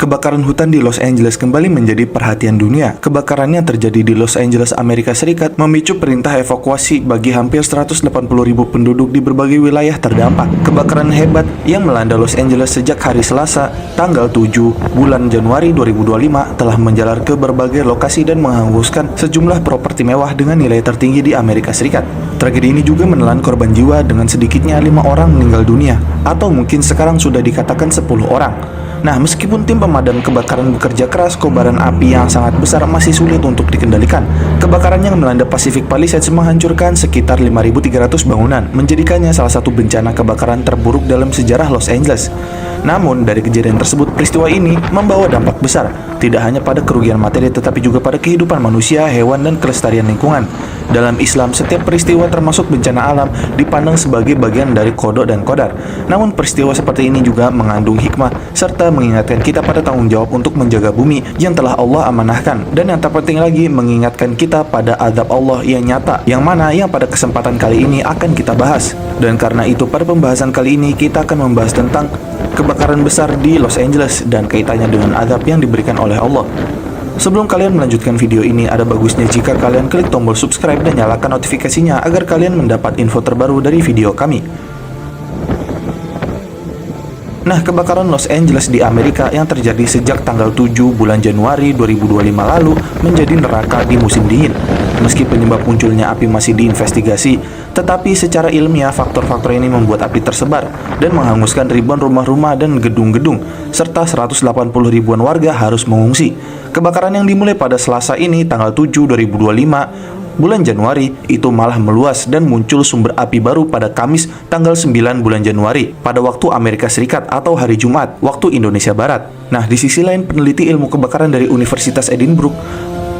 Kebakaran hutan di Los Angeles kembali menjadi perhatian dunia. Kebakaran yang terjadi di Los Angeles, Amerika Serikat memicu perintah evakuasi bagi hampir 180.000 penduduk di berbagai wilayah terdampak. Kebakaran hebat yang melanda Los Angeles sejak hari Selasa, tanggal 7 bulan Januari 2025 telah menjalar ke berbagai lokasi dan menghanguskan sejumlah properti mewah dengan nilai tertinggi di Amerika Serikat. Tragedi ini juga menelan korban jiwa dengan sedikitnya 5 orang meninggal dunia, atau mungkin sekarang sudah dikatakan 10 orang. Nah, meskipun tim pemadam kebakaran bekerja keras, kobaran api yang sangat besar masih sulit untuk dikendalikan. Kebakaran yang melanda Pacific Palisades menghancurkan sekitar 5.300 bangunan, menjadikannya salah satu bencana kebakaran terburuk dalam sejarah Los Angeles. Namun, dari kejadian tersebut, peristiwa ini membawa dampak besar, tidak hanya pada kerugian materi tetapi juga pada kehidupan manusia, hewan, dan kelestarian lingkungan. Dalam Islam, setiap peristiwa termasuk bencana alam dipandang sebagai bagian dari qada dan qadar. Namun peristiwa seperti ini juga mengandung hikmah serta mengingatkan kita pada tanggung jawab untuk menjaga bumi yang telah Allah amanahkan, dan yang terpenting lagi mengingatkan kita pada azab Allah yang nyata, yang mana yang pada kesempatan kali ini akan kita bahas. Dan karena itu pada pembahasan kali ini kita akan membahas tentang kebakaran besar di Los Angeles dan kaitannya dengan azab yang diberikan oleh Allah. Sebelum kalian melanjutkan video ini, ada bagusnya jika kalian klik tombol subscribe dan nyalakan notifikasinya agar kalian mendapat info terbaru dari video kami. Nah, kebakaran Los Angeles di Amerika yang terjadi sejak tanggal 7 bulan Januari 2025 lalu menjadi neraka di musim dingin. Meski penyebab munculnya api masih diinvestigasi, tetapi secara ilmiah faktor-faktor ini membuat api tersebar dan menghanguskan ribuan rumah-rumah dan gedung-gedung, serta 180 ribuan warga harus mengungsi. Kebakaran yang dimulai pada Selasa ini, tanggal 7 2025, bulan Januari, itu malah meluas dan muncul sumber api baru pada Kamis tanggal 9 bulan Januari pada waktu Amerika Serikat atau hari Jumat, waktu Indonesia Barat. Nah, di sisi lain, peneliti ilmu kebakaran dari Universitas Edinburgh,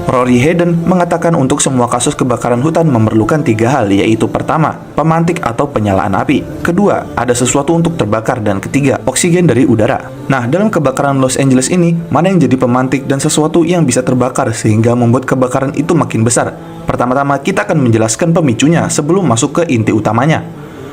Rory Hayden, mengatakan untuk semua kasus kebakaran hutan memerlukan 3 hal, yaitu pertama, pemantik atau penyalaan api, kedua, ada sesuatu untuk terbakar, dan ketiga, oksigen dari udara. Nah, dalam kebakaran Los Angeles ini, mana yang jadi pemantik dan sesuatu yang bisa terbakar sehingga membuat kebakaran itu makin besar? Pertama-tama, kita akan menjelaskan pemicunya sebelum masuk ke inti utamanya.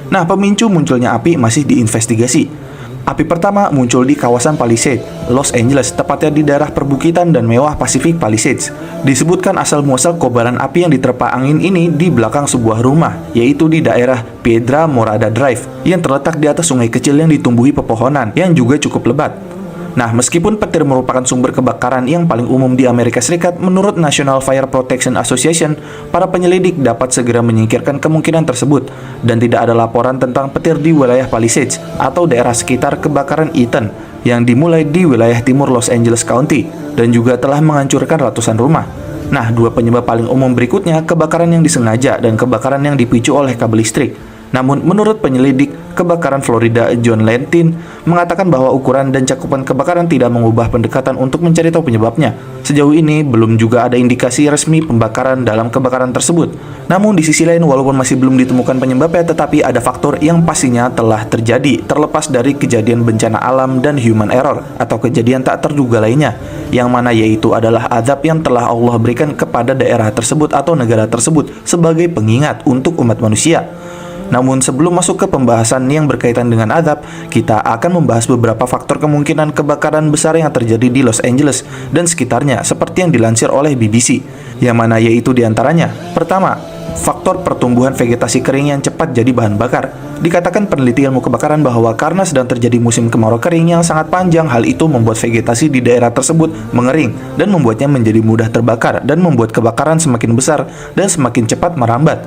Nah, pemicu munculnya api masih diinvestigasi. Api pertama muncul di kawasan Palisades, Los Angeles, tepatnya di daerah perbukitan dan mewah Pacific Palisades. Disebutkan asal-muasal kobaran api yang diterpa angin ini di belakang sebuah rumah, yaitu di daerah Piedra Morada Drive, yang terletak di atas sungai kecil yang ditumbuhi pepohonan, yang juga cukup lebat. Nah, meskipun petir merupakan sumber kebakaran yang paling umum di Amerika Serikat, menurut National Fire Protection Association, para penyelidik dapat segera menyingkirkan kemungkinan tersebut, dan tidak ada laporan tentang petir di wilayah Palisades atau daerah sekitar kebakaran Eaton yang dimulai di wilayah timur Los Angeles County, dan juga telah menghancurkan ratusan rumah. Nah, dua penyebab paling umum berikutnya, kebakaran yang disengaja dan kebakaran yang dipicu oleh kabel listrik. Namun, menurut penyelidik kebakaran Florida John Lentin mengatakan bahwa ukuran dan cakupan kebakaran tidak mengubah pendekatan untuk mencari tahu penyebabnya. Sejauh ini, belum juga ada indikasi resmi pembakaran dalam kebakaran tersebut. Namun, di sisi lain, walaupun masih belum ditemukan penyebabnya, tetapi ada faktor yang pastinya telah terjadi, terlepas dari kejadian bencana alam dan human error, atau kejadian tak terduga lainnya, yang mana yaitu adalah azab yang telah Allah berikan kepada daerah tersebut atau negara tersebut sebagai pengingat untuk umat manusia. Namun sebelum masuk ke pembahasan yang berkaitan dengan azab, kita akan membahas beberapa faktor kemungkinan kebakaran besar yang terjadi di Los Angeles dan sekitarnya seperti yang dilansir oleh BBC, yang mana yaitu diantaranya. Pertama, faktor pertumbuhan vegetasi kering yang cepat jadi bahan bakar. Dikatakan peneliti ilmu kebakaran bahwa karena sedang terjadi musim kemarau kering yang sangat panjang, hal itu membuat vegetasi di daerah tersebut mengering dan membuatnya menjadi mudah terbakar dan membuat kebakaran semakin besar dan semakin cepat merambat.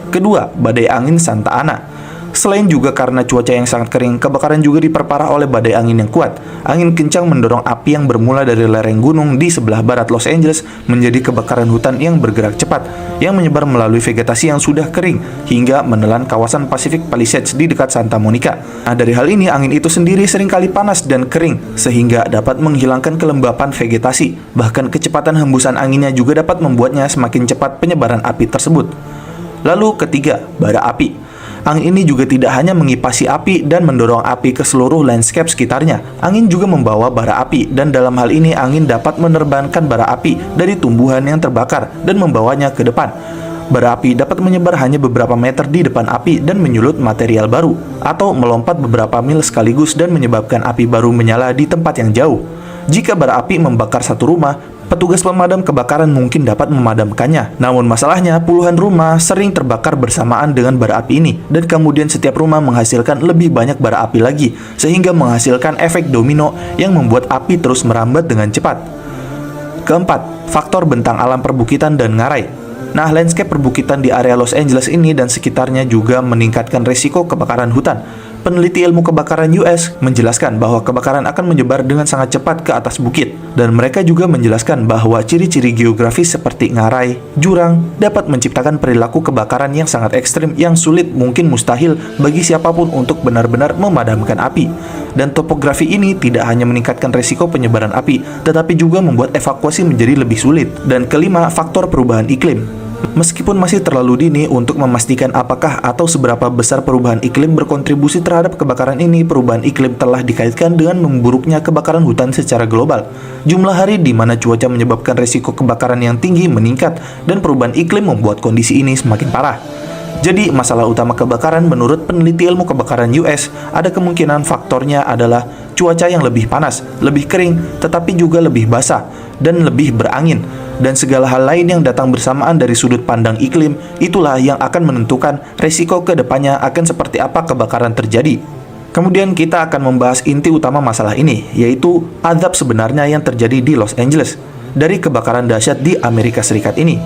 Kedua, badai angin Santa Ana. Selain juga karena cuaca yang sangat kering, kebakaran juga diperparah oleh badai angin yang kuat. Angin kencang mendorong api yang bermula dari lereng gunung di sebelah barat Los Angeles menjadi kebakaran hutan yang bergerak cepat, yang menyebar melalui vegetasi yang sudah kering hingga menelan kawasan Pacific Palisades di dekat Santa Monica. Nah, dari hal ini, angin itu sendiri seringkali panas dan kering, sehingga dapat menghilangkan kelembapan vegetasi. Bahkan kecepatan hembusan anginnya juga dapat membuatnya semakin cepat penyebaran api tersebut. Lalu ketiga, bara api. Angin ini juga tidak hanya mengipasi api dan mendorong api ke seluruh landscape sekitarnya. Angin juga membawa bara api, dan dalam hal ini angin dapat menerbangkan bara api dari tumbuhan yang terbakar dan membawanya ke depan. Bara api dapat menyebar hanya beberapa meter di depan api dan menyulut material baru, atau melompat beberapa mil sekaligus dan menyebabkan api baru menyala di tempat yang jauh. Jika bara api membakar satu rumah, petugas pemadam kebakaran mungkin dapat memadamkannya. Namun masalahnya, puluhan rumah sering terbakar bersamaan dengan bara api ini, dan kemudian setiap rumah menghasilkan lebih banyak bara api lagi, sehingga menghasilkan efek domino yang membuat api terus merambat dengan cepat. Keempat, faktor bentang alam perbukitan dan ngarai. Nah, landscape perbukitan di area Los Angeles ini dan sekitarnya juga meningkatkan risiko kebakaran hutan. Peneliti ilmu kebakaran US menjelaskan bahwa kebakaran akan menyebar dengan sangat cepat ke atas bukit. Dan mereka juga menjelaskan bahwa ciri-ciri geografis seperti ngarai, jurang, dapat menciptakan perilaku kebakaran yang sangat ekstrim yang sulit mungkin mustahil bagi siapapun untuk benar-benar memadamkan api. Dan topografi ini tidak hanya meningkatkan risiko penyebaran api, tetapi juga membuat evakuasi menjadi lebih sulit. Dan kelima, faktor perubahan iklim. Meskipun masih terlalu dini untuk memastikan apakah atau seberapa besar perubahan iklim berkontribusi terhadap kebakaran ini, perubahan iklim telah dikaitkan dengan memburuknya kebakaran hutan secara global. Jumlah hari di mana cuaca menyebabkan risiko kebakaran yang tinggi meningkat, dan perubahan iklim membuat kondisi ini semakin parah. Jadi, masalah utama kebakaran menurut peneliti ilmu kebakaran US, ada kemungkinan faktornya adalah cuaca yang lebih panas, lebih kering, tetapi juga lebih basah, dan lebih berangin. Dan segala hal lain yang datang bersamaan dari sudut pandang iklim, itulah yang akan menentukan resiko ke depannya akan seperti apa kebakaran terjadi. Kemudian kita akan membahas inti utama masalah ini, yaitu azab sebenarnya yang terjadi di Los Angeles dari kebakaran dahsyat di Amerika Serikat ini.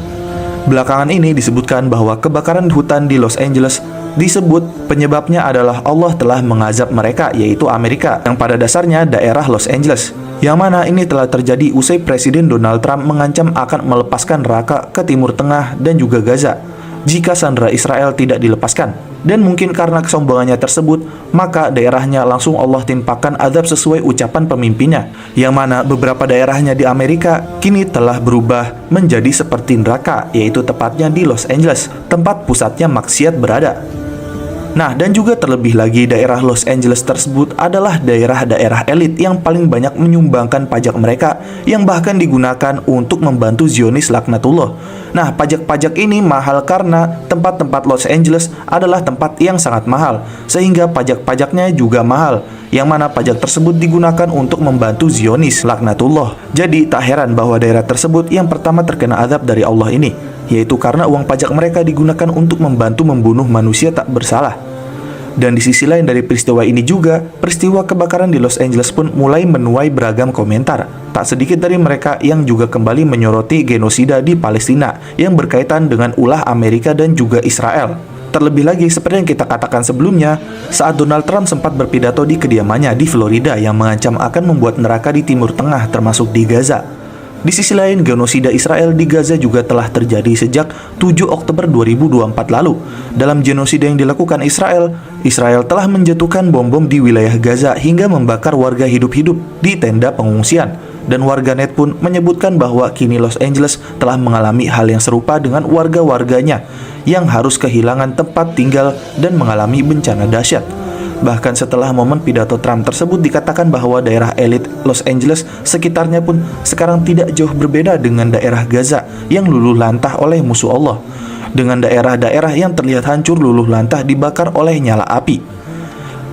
Belakangan ini disebutkan bahwa kebakaran hutan di Los Angeles disebut penyebabnya adalah Allah telah mengazab mereka, yaitu Amerika, yang pada dasarnya daerah Los Angeles. Yang mana ini telah terjadi usai Presiden Donald Trump mengancam akan melepaskan neraka ke Timur Tengah dan juga Gaza jika sandera Israel tidak dilepaskan. Dan mungkin karena kesombongannya tersebut, maka daerahnya langsung Allah timpakan azab sesuai ucapan pemimpinnya, yang mana beberapa daerahnya di Amerika kini telah berubah menjadi seperti neraka, yaitu tepatnya di Los Angeles, tempat pusatnya maksiat berada. Nah, dan juga terlebih lagi daerah Los Angeles tersebut adalah daerah-daerah elit yang paling banyak menyumbangkan pajak mereka, yang bahkan digunakan untuk membantu Zionis laknatullah. Nah, pajak-pajak ini mahal karena tempat-tempat Los Angeles adalah tempat yang sangat mahal, sehingga pajak-pajaknya juga mahal, yang mana pajak tersebut digunakan untuk membantu Zionis laknatullah. Jadi tak heran bahwa daerah tersebut yang pertama terkena azab dari Allah ini, yaitu karena uang pajak mereka digunakan untuk membantu membunuh manusia tak bersalah. Dan di sisi lain dari peristiwa ini juga, peristiwa kebakaran di Los Angeles pun mulai menuai beragam komentar. Tak sedikit dari mereka yang juga kembali menyoroti genosida di Palestina yang berkaitan dengan ulah Amerika dan juga Israel. Terlebih lagi, seperti yang kita katakan sebelumnya, saat Donald Trump sempat berpidato di kediamannya di Florida yang mengancam akan membuat neraka di Timur Tengah termasuk di Gaza. Di sisi lain, genosida Israel di Gaza juga telah terjadi sejak 7 Oktober 2024 lalu. Dalam genosida yang dilakukan Israel telah menjatuhkan bom-bom di wilayah Gaza hingga membakar warga hidup-hidup di tenda pengungsian. Dan warganet pun menyebutkan bahwa kini Los Angeles telah mengalami hal yang serupa dengan warga-warganya yang harus kehilangan tempat tinggal dan mengalami bencana dahsyat. Bahkan setelah momen pidato Trump tersebut dikatakan bahwa daerah elit Los Angeles sekitarnya pun sekarang tidak jauh berbeda dengan daerah Gaza yang luluh lantah oleh musuh Allah, dengan daerah-daerah yang terlihat hancur luluh lantah dibakar oleh nyala api.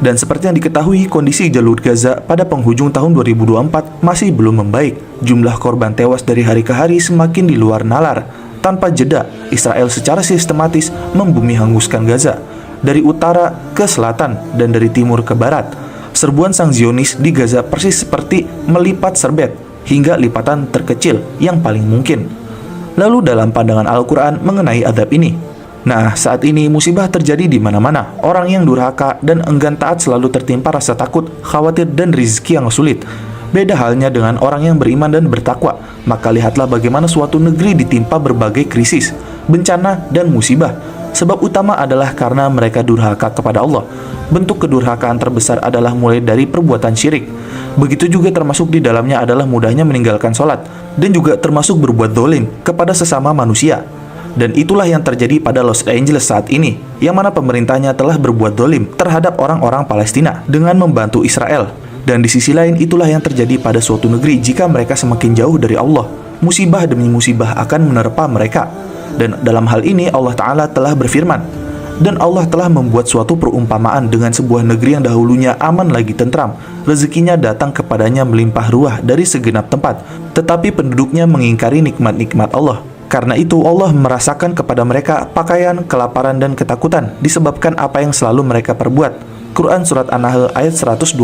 Dan seperti yang diketahui, kondisi jalur Gaza pada penghujung tahun 2024 masih belum membaik. Jumlah korban tewas dari hari ke hari semakin di luar nalar. Tanpa jeda, Israel secara sistematis membumi hanguskan Gaza dari utara ke selatan dan dari timur ke barat. Serbuan sang Zionis di Gaza persis seperti melipat serbet hingga lipatan terkecil yang paling mungkin. Lalu dalam pandangan Al-Quran mengenai azab ini, nah saat ini musibah terjadi di mana-mana. Orang yang durhaka dan enggan taat selalu tertimpa rasa takut, khawatir dan rizki yang sulit. Beda halnya dengan orang yang beriman dan bertakwa. Maka lihatlah bagaimana suatu negeri ditimpa berbagai krisis, bencana dan musibah. Sebab utama adalah karena mereka durhaka kepada Allah. Bentuk kedurhakaan terbesar adalah mulai dari perbuatan syirik. Begitu juga termasuk di dalamnya adalah mudahnya meninggalkan sholat, dan juga termasuk berbuat dolim kepada sesama manusia. Dan itulah yang terjadi pada Los Angeles saat ini, yang mana pemerintahnya telah berbuat dolim terhadap orang-orang Palestina dengan membantu Israel. Dan di sisi lain itulah yang terjadi pada suatu negeri jika mereka semakin jauh dari Allah. Musibah demi musibah akan menerpa mereka. Dan dalam hal ini Allah Ta'ala telah berfirman, dan Allah telah membuat suatu perumpamaan dengan sebuah negeri yang dahulunya aman lagi tentram, rezekinya datang kepadanya melimpah ruah dari segenap tempat, tetapi penduduknya mengingkari nikmat-nikmat Allah. Karena itu Allah merasakan kepada mereka pakaian, kelaparan, dan ketakutan disebabkan apa yang selalu mereka perbuat. Quran Surat An-Nahl ayat 112.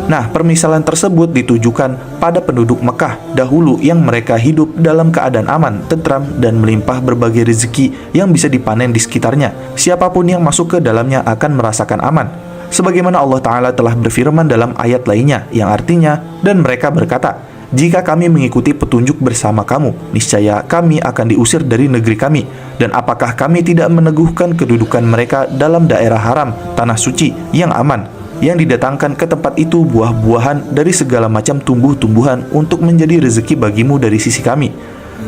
Nah, permisalan tersebut ditujukan pada penduduk Mekah dahulu yang mereka hidup dalam keadaan aman, tentram, dan melimpah berbagai rezeki yang bisa dipanen di sekitarnya. Siapapun yang masuk ke dalamnya akan merasakan aman. Sebagaimana Allah Ta'ala telah berfirman dalam ayat lainnya, yang artinya, dan mereka berkata, "Jika kami mengikuti petunjuk bersama kamu, niscaya kami akan diusir dari negeri kami. Dan apakah kami tidak meneguhkan kedudukan mereka dalam daerah haram, tanah suci, yang aman, yang didatangkan ke tempat itu buah-buahan dari segala macam tumbuh-tumbuhan untuk menjadi rezeki bagimu dari sisi kami.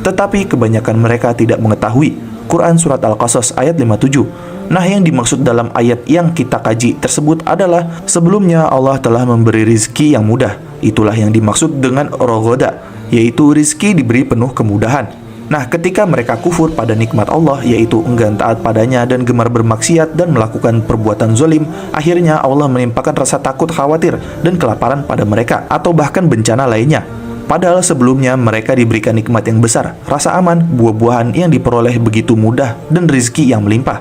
Tetapi kebanyakan mereka tidak mengetahui." Quran Surat Al-Qasas ayat 57. Nah, yang dimaksud dalam ayat yang kita kaji tersebut adalah sebelumnya Allah telah memberi rizki yang mudah. Itulah yang dimaksud dengan rogoda, yaitu rizki diberi penuh kemudahan. Nah, ketika mereka kufur pada nikmat Allah, yaitu enggan taat padanya dan gemar bermaksiat dan melakukan perbuatan zalim, akhirnya Allah menimpakan rasa takut, khawatir, dan kelaparan pada mereka, atau bahkan bencana lainnya. Padahal sebelumnya mereka diberikan nikmat yang besar, rasa aman, buah-buahan yang diperoleh begitu mudah, dan rezeki yang melimpah.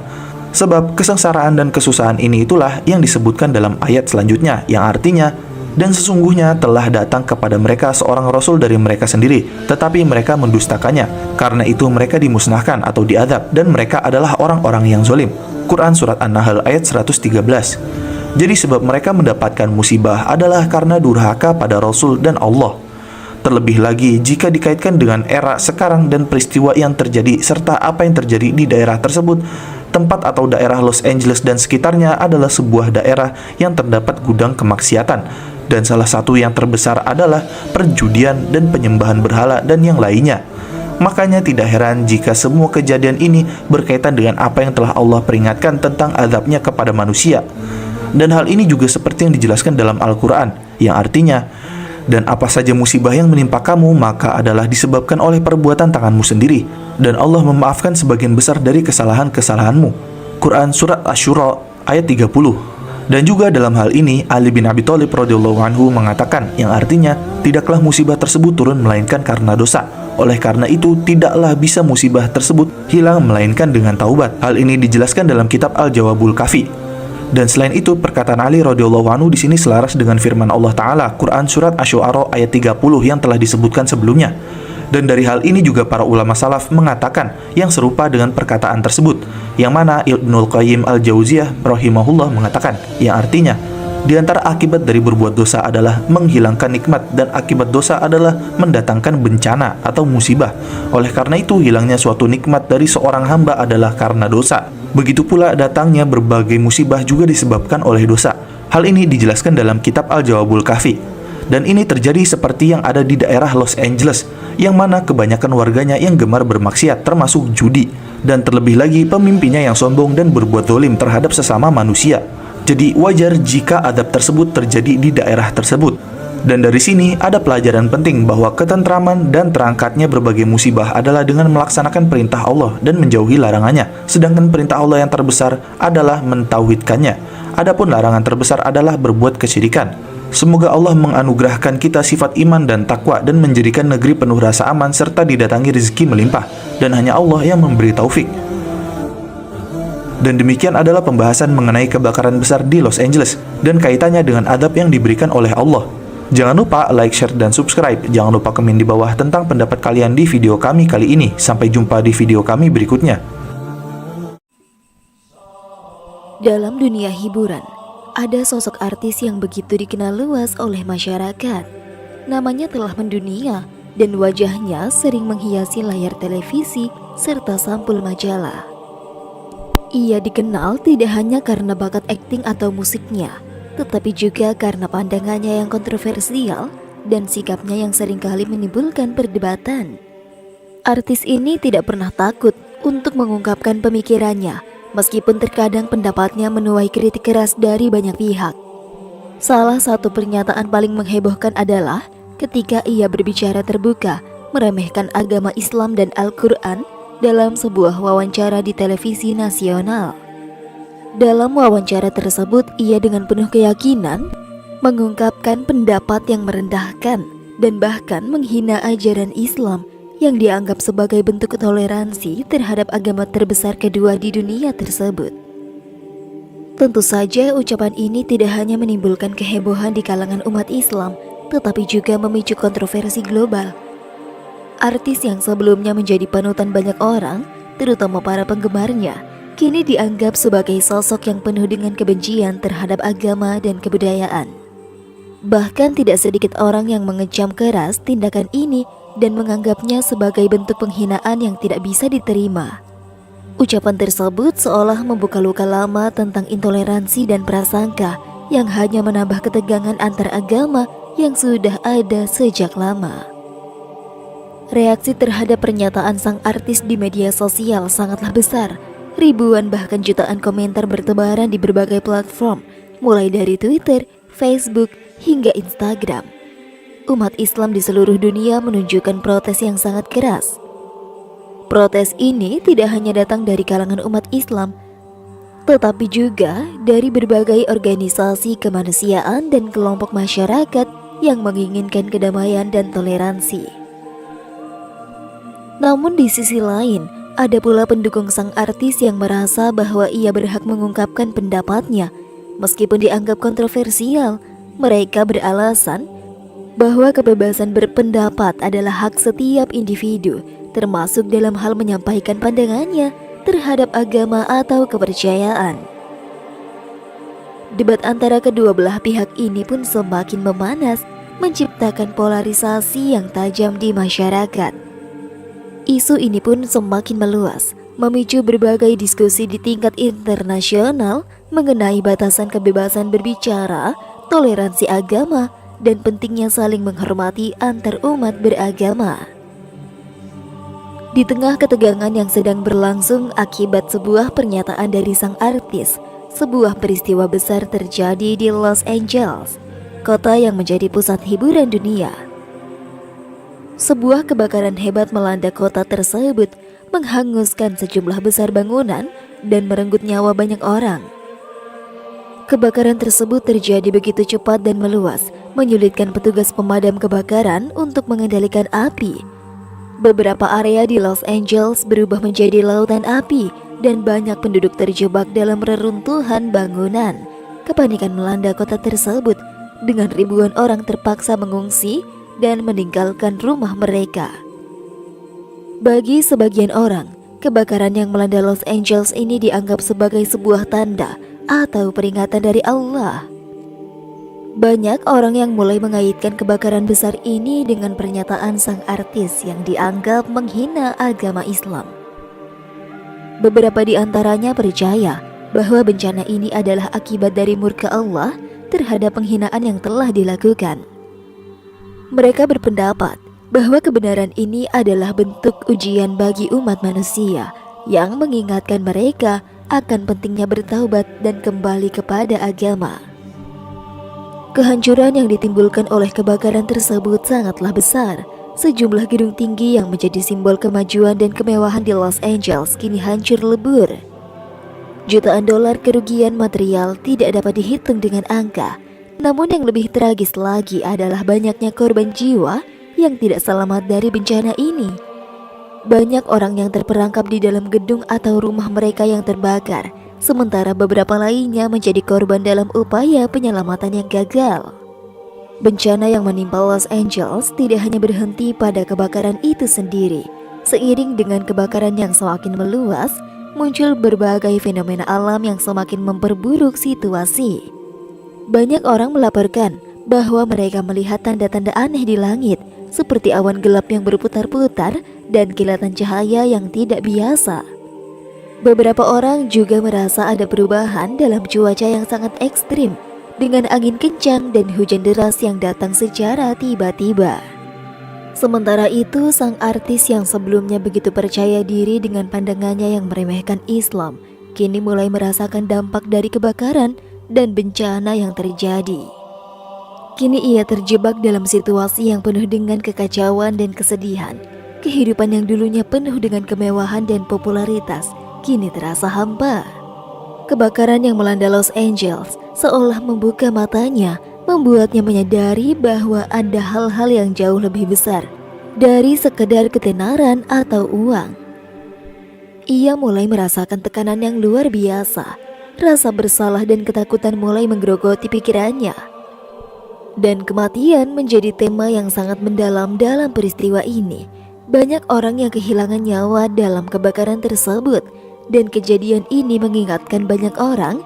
Sebab kesengsaraan dan kesusahan ini itulah yang disebutkan dalam ayat selanjutnya, yang artinya, dan sesungguhnya telah datang kepada mereka seorang rasul dari mereka sendiri, tetapi mereka mendustakannya. Karena itu mereka dimusnahkan atau diadab, dan mereka adalah orang-orang yang zalim. Quran Surat An-Nahl ayat 113. Jadi sebab mereka mendapatkan musibah adalah karena durhaka pada Rasul dan Allah. Terlebih lagi jika dikaitkan dengan era sekarang dan peristiwa yang terjadi serta apa yang terjadi di daerah tersebut. Tempat atau daerah Los Angeles dan sekitarnya adalah sebuah daerah yang terdapat gudang kemaksiatan, dan salah satu yang terbesar adalah perjudian dan penyembahan berhala dan yang lainnya. Makanya tidak heran jika semua kejadian ini berkaitan dengan apa yang telah Allah peringatkan tentang azabnya kepada manusia. Dan hal ini juga seperti yang dijelaskan dalam Al-Quran, yang artinya, dan apa saja musibah yang menimpa kamu, maka adalah disebabkan oleh perbuatan tanganmu sendiri, dan Allah memaafkan sebagian besar dari kesalahan-kesalahanmu. Quran Surat Asy-Syura ayat 30. Dan juga dalam hal ini, Ali bin Abi Thalib radhiyallahu anhu mengatakan, yang artinya, tidaklah musibah tersebut turun melainkan karena dosa. Oleh karena itu, tidaklah bisa musibah tersebut hilang melainkan dengan taubat. Hal ini dijelaskan dalam kitab Al-Jawabul Kafi. Dan selain itu, perkataan Ali radhiyallahu anhu di sini selaras dengan firman Allah Ta'ala, Quran Surat Asy-Syu'ara ayat 30 yang telah disebutkan sebelumnya. Dan dari hal ini juga para ulama salaf mengatakan yang serupa dengan perkataan tersebut, yang mana Ibnul Qayyim Al-Jauziyah rahimahullah mengatakan, yang artinya, di antara akibat dari berbuat dosa adalah menghilangkan nikmat, dan akibat dosa adalah mendatangkan bencana atau musibah. Oleh karena itu, hilangnya suatu nikmat dari seorang hamba adalah karena dosa. Begitu pula datangnya berbagai musibah juga disebabkan oleh dosa. Hal ini dijelaskan dalam kitab Al-Jawabul Kafi. Dan ini terjadi seperti yang ada di daerah Los Angeles, yang mana kebanyakan warganya yang gemar bermaksiat termasuk judi, dan terlebih lagi pemimpinnya yang sombong dan berbuat zalim terhadap sesama manusia. Jadi wajar jika adab tersebut terjadi di daerah tersebut. Dan dari sini ada pelajaran penting bahwa ketentraman dan terangkatnya berbagai musibah adalah dengan melaksanakan perintah Allah dan menjauhi larangannya. Sedangkan perintah Allah yang terbesar adalah mentauhidkannya. Adapun larangan terbesar adalah berbuat kesyirikan. Semoga Allah menganugerahkan kita sifat iman dan takwa dan menjadikan negeri penuh rasa aman serta didatangi rezeki melimpah. Dan hanya Allah yang memberi taufik. Dan demikian adalah pembahasan mengenai kebakaran besar di Los Angeles dan kaitannya dengan adab yang diberikan oleh Allah. Jangan lupa like, share, dan subscribe. Jangan lupa komen di bawah tentang pendapat kalian di video kami kali ini. Sampai jumpa di video kami berikutnya. Dalam dunia hiburan, ada sosok artis yang begitu dikenal luas oleh masyarakat. Namanya telah mendunia dan wajahnya sering menghiasi layar televisi serta sampul majalah. Ia dikenal tidak hanya karena bakat akting atau musiknya, tetapi juga karena pandangannya yang kontroversial dan sikapnya yang seringkali menimbulkan perdebatan. Artis ini tidak pernah takut untuk mengungkapkan pemikirannya, meskipun terkadang pendapatnya menuai kritik keras dari banyak pihak. Salah satu pernyataan paling menghebohkan adalah ketika ia berbicara terbuka, meremehkan agama Islam dan Al-Quran dalam sebuah wawancara di televisi nasional. Dalam wawancara tersebut, ia dengan penuh keyakinan mengungkapkan pendapat yang merendahkan dan bahkan menghina ajaran Islam yang dianggap sebagai bentuk toleransi terhadap agama terbesar kedua di dunia tersebut. Tentu saja ucapan ini tidak hanya menimbulkan kehebohan di kalangan umat Islam, tetapi juga memicu kontroversi global. Artis yang sebelumnya menjadi panutan banyak orang, terutama para penggemarnya, kini dianggap sebagai sosok yang penuh dengan kebencian terhadap agama dan kebudayaan. Bahkan tidak sedikit orang yang mengecam keras tindakan ini dan menganggapnya sebagai bentuk penghinaan yang tidak bisa diterima. Ucapan tersebut seolah membuka luka lama tentang intoleransi dan prasangka yang hanya menambah ketegangan antar agama yang sudah ada sejak lama. Reaksi terhadap pernyataan sang artis di media sosial sangatlah besar. Ribuan bahkan jutaan komentar bertebaran di berbagai platform, mulai dari Twitter, Facebook, hingga Instagram. Umat Islam di seluruh dunia menunjukkan protes yang sangat keras. Protes ini tidak hanya datang dari kalangan umat Islam, tetapi juga dari berbagai organisasi kemanusiaan dan kelompok masyarakat yang menginginkan kedamaian dan toleransi. Namun di sisi lain, ada pula pendukung sang artis yang merasa bahwa ia berhak mengungkapkan pendapatnya. Meskipun dianggap kontroversial, mereka beralasan bahwa kebebasan berpendapat adalah hak setiap individu, termasuk dalam hal menyampaikan pandangannya terhadap agama atau kepercayaan. Debat antara kedua belah pihak ini pun semakin memanas, menciptakan polarisasi yang tajam di masyarakat. Isu ini pun semakin meluas, memicu berbagai diskusi di tingkat internasional mengenai batasan kebebasan berbicara, toleransi agama, dan pentingnya saling menghormati antar umat beragama. Di tengah ketegangan yang sedang berlangsung akibat sebuah pernyataan dari sang artis, sebuah peristiwa besar terjadi di Los Angeles, kota yang menjadi pusat hiburan dunia. Sebuah kebakaran hebat melanda kota tersebut, menghanguskan sejumlah besar bangunan dan merenggut nyawa banyak orang. Kebakaran tersebut terjadi begitu cepat dan meluas, menyulitkan petugas pemadam kebakaran untuk mengendalikan api. Beberapa area di Los Angeles berubah menjadi lautan api dan banyak penduduk terjebak dalam reruntuhan bangunan. Kepanikan melanda kota tersebut dengan ribuan orang terpaksa mengungsi dan meninggalkan rumah mereka. Bagi sebagian orang, kebakaran yang melanda Los Angeles ini dianggap sebagai sebuah tanda atau peringatan dari Allah. Banyak orang yang mulai mengaitkan kebakaran besar ini dengan pernyataan sang artis yang dianggap menghina agama Islam. Beberapa di antaranya percaya bahwa bencana ini adalah akibat dari murka Allah terhadap penghinaan yang telah dilakukan. Mereka berpendapat bahwa kebenaran ini adalah bentuk ujian bagi umat manusia yang mengingatkan mereka akan pentingnya bertaubat dan kembali kepada agama. Kehancuran yang ditimbulkan oleh kebakaran tersebut sangatlah besar. Sejumlah gedung tinggi yang menjadi simbol kemajuan dan kemewahan di Los Angeles kini hancur lebur. Jutaan dolar kerugian material tidak dapat dihitung dengan angka. Namun yang lebih tragis lagi adalah banyaknya korban jiwa yang tidak selamat dari bencana ini. Banyak orang yang terperangkap di dalam gedung atau rumah mereka yang terbakar, sementara beberapa lainnya menjadi korban dalam upaya penyelamatan yang gagal. Bencana yang menimpa Los Angeles tidak hanya berhenti pada kebakaran itu sendiri. Seiring dengan kebakaran yang semakin meluas, muncul berbagai fenomena alam yang semakin memperburuk situasi. Banyak orang melaporkan bahwa mereka melihat tanda-tanda aneh di langit, seperti awan gelap yang berputar-putar dan kilatan cahaya yang tidak biasa. Beberapa orang juga merasa ada perubahan dalam cuaca yang sangat ekstrim, dengan angin kencang dan hujan deras yang datang secara tiba-tiba. Sementara itu, sang artis yang sebelumnya begitu percaya diri dengan pandangannya yang meremehkan Islam, kini mulai merasakan dampak dari kebakaran dan bencana yang terjadi. Kini ia terjebak dalam situasi yang penuh dengan kekacauan dan kesedihan. Kehidupan yang dulunya penuh dengan kemewahan dan popularitas kini terasa hampa. Kebakaran yang melanda Los Angeles seolah membuka matanya, membuatnya menyadari bahwa ada hal-hal yang jauh lebih besar dari sekedar ketenaran atau uang. Ia mulai merasakan tekanan yang luar biasa. Rasa bersalah dan ketakutan mulai menggerogoti pikirannya. Dan kematian menjadi tema yang sangat mendalam dalam peristiwa ini. Banyak orang yang kehilangan nyawa dalam kebakaran tersebut, dan kejadian ini mengingatkan banyak orang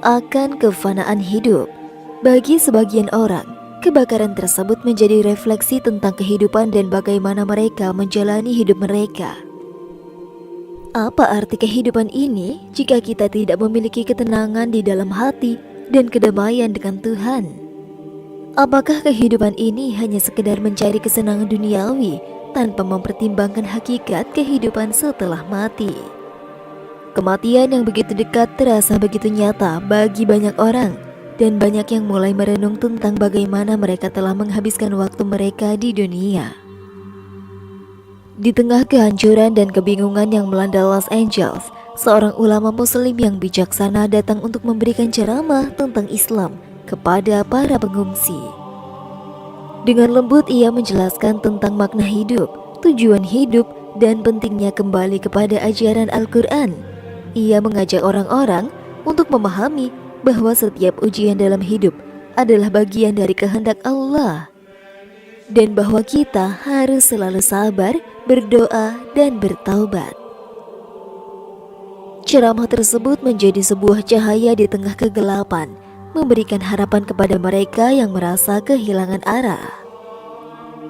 akan kefanaan hidup. Bagi sebagian orang, kebakaran tersebut menjadi refleksi tentang kehidupan dan bagaimana mereka menjalani hidup mereka. Apa arti kehidupan ini jika kita tidak memiliki ketenangan di dalam hati dan kedamaian dengan Tuhan? Apakah kehidupan ini hanya sekedar mencari kesenangan duniawi tanpa mempertimbangkan hakikat kehidupan setelah mati? Kematian yang begitu dekat terasa begitu nyata bagi banyak orang, dan banyak yang mulai merenung tentang bagaimana mereka telah menghabiskan waktu mereka di dunia. Di tengah kehancuran dan kebingungan yang melanda Los Angeles, seorang ulama muslim yang bijaksana datang untuk memberikan ceramah tentang Islam kepada para pengungsi. Dengan lembut ia menjelaskan tentang makna hidup, tujuan hidup, dan pentingnya kembali kepada ajaran Al-Quran. Ia mengajak orang-orang untuk memahami bahwa setiap ujian dalam hidup adalah bagian dari kehendak Allah, dan bahwa kita harus selalu sabar, berdoa, dan bertaubat. Ceramah tersebut menjadi sebuah cahaya di tengah kegelapan, memberikan harapan kepada mereka yang merasa kehilangan arah.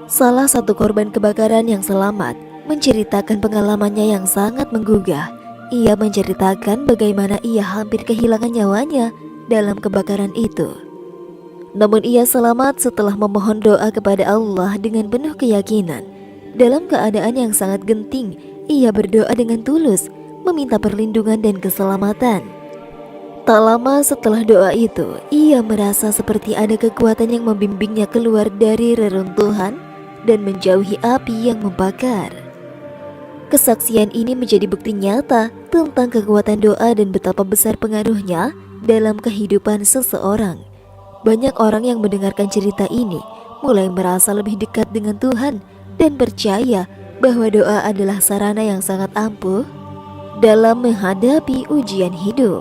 Salah satu korban kebakaran yang selamat menceritakan pengalamannya yang sangat menggugah. Ia menceritakan bagaimana ia hampir kehilangan nyawanya dalam kebakaran itu. Namun ia selamat setelah memohon doa kepada Allah dengan penuh keyakinan. Dalam keadaan yang sangat genting, ia berdoa dengan tulus, meminta perlindungan dan keselamatan. Tak lama setelah doa itu, ia merasa seperti ada kekuatan yang membimbingnya keluar dari reruntuhan dan menjauhi api yang membakar. Kesaksian ini menjadi bukti nyata tentang kekuatan doa dan betapa besar pengaruhnya dalam kehidupan seseorang. Banyak orang yang mendengarkan cerita ini mulai merasa lebih dekat dengan Tuhan dan percaya bahwa doa adalah sarana yang sangat ampuh dalam menghadapi ujian hidup.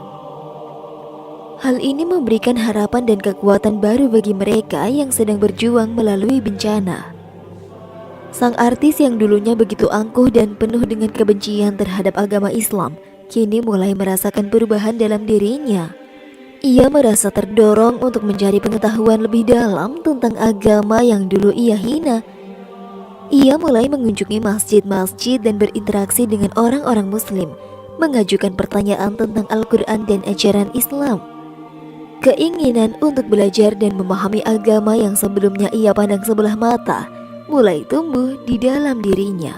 Hal ini memberikan harapan dan kekuatan baru bagi mereka yang sedang berjuang melalui bencana. Sang artis yang dulunya begitu angkuh dan penuh dengan kebencian terhadap agama Islam, kini mulai merasakan perubahan dalam dirinya. Ia merasa terdorong untuk mencari pengetahuan lebih dalam tentang agama yang dulu ia hina. Ia mulai mengunjungi masjid-masjid dan berinteraksi dengan orang-orang muslim, mengajukan pertanyaan tentang Al-Quran dan ajaran Islam. Keinginan untuk belajar dan memahami agama yang sebelumnya ia pandang sebelah mata mulai tumbuh di dalam dirinya.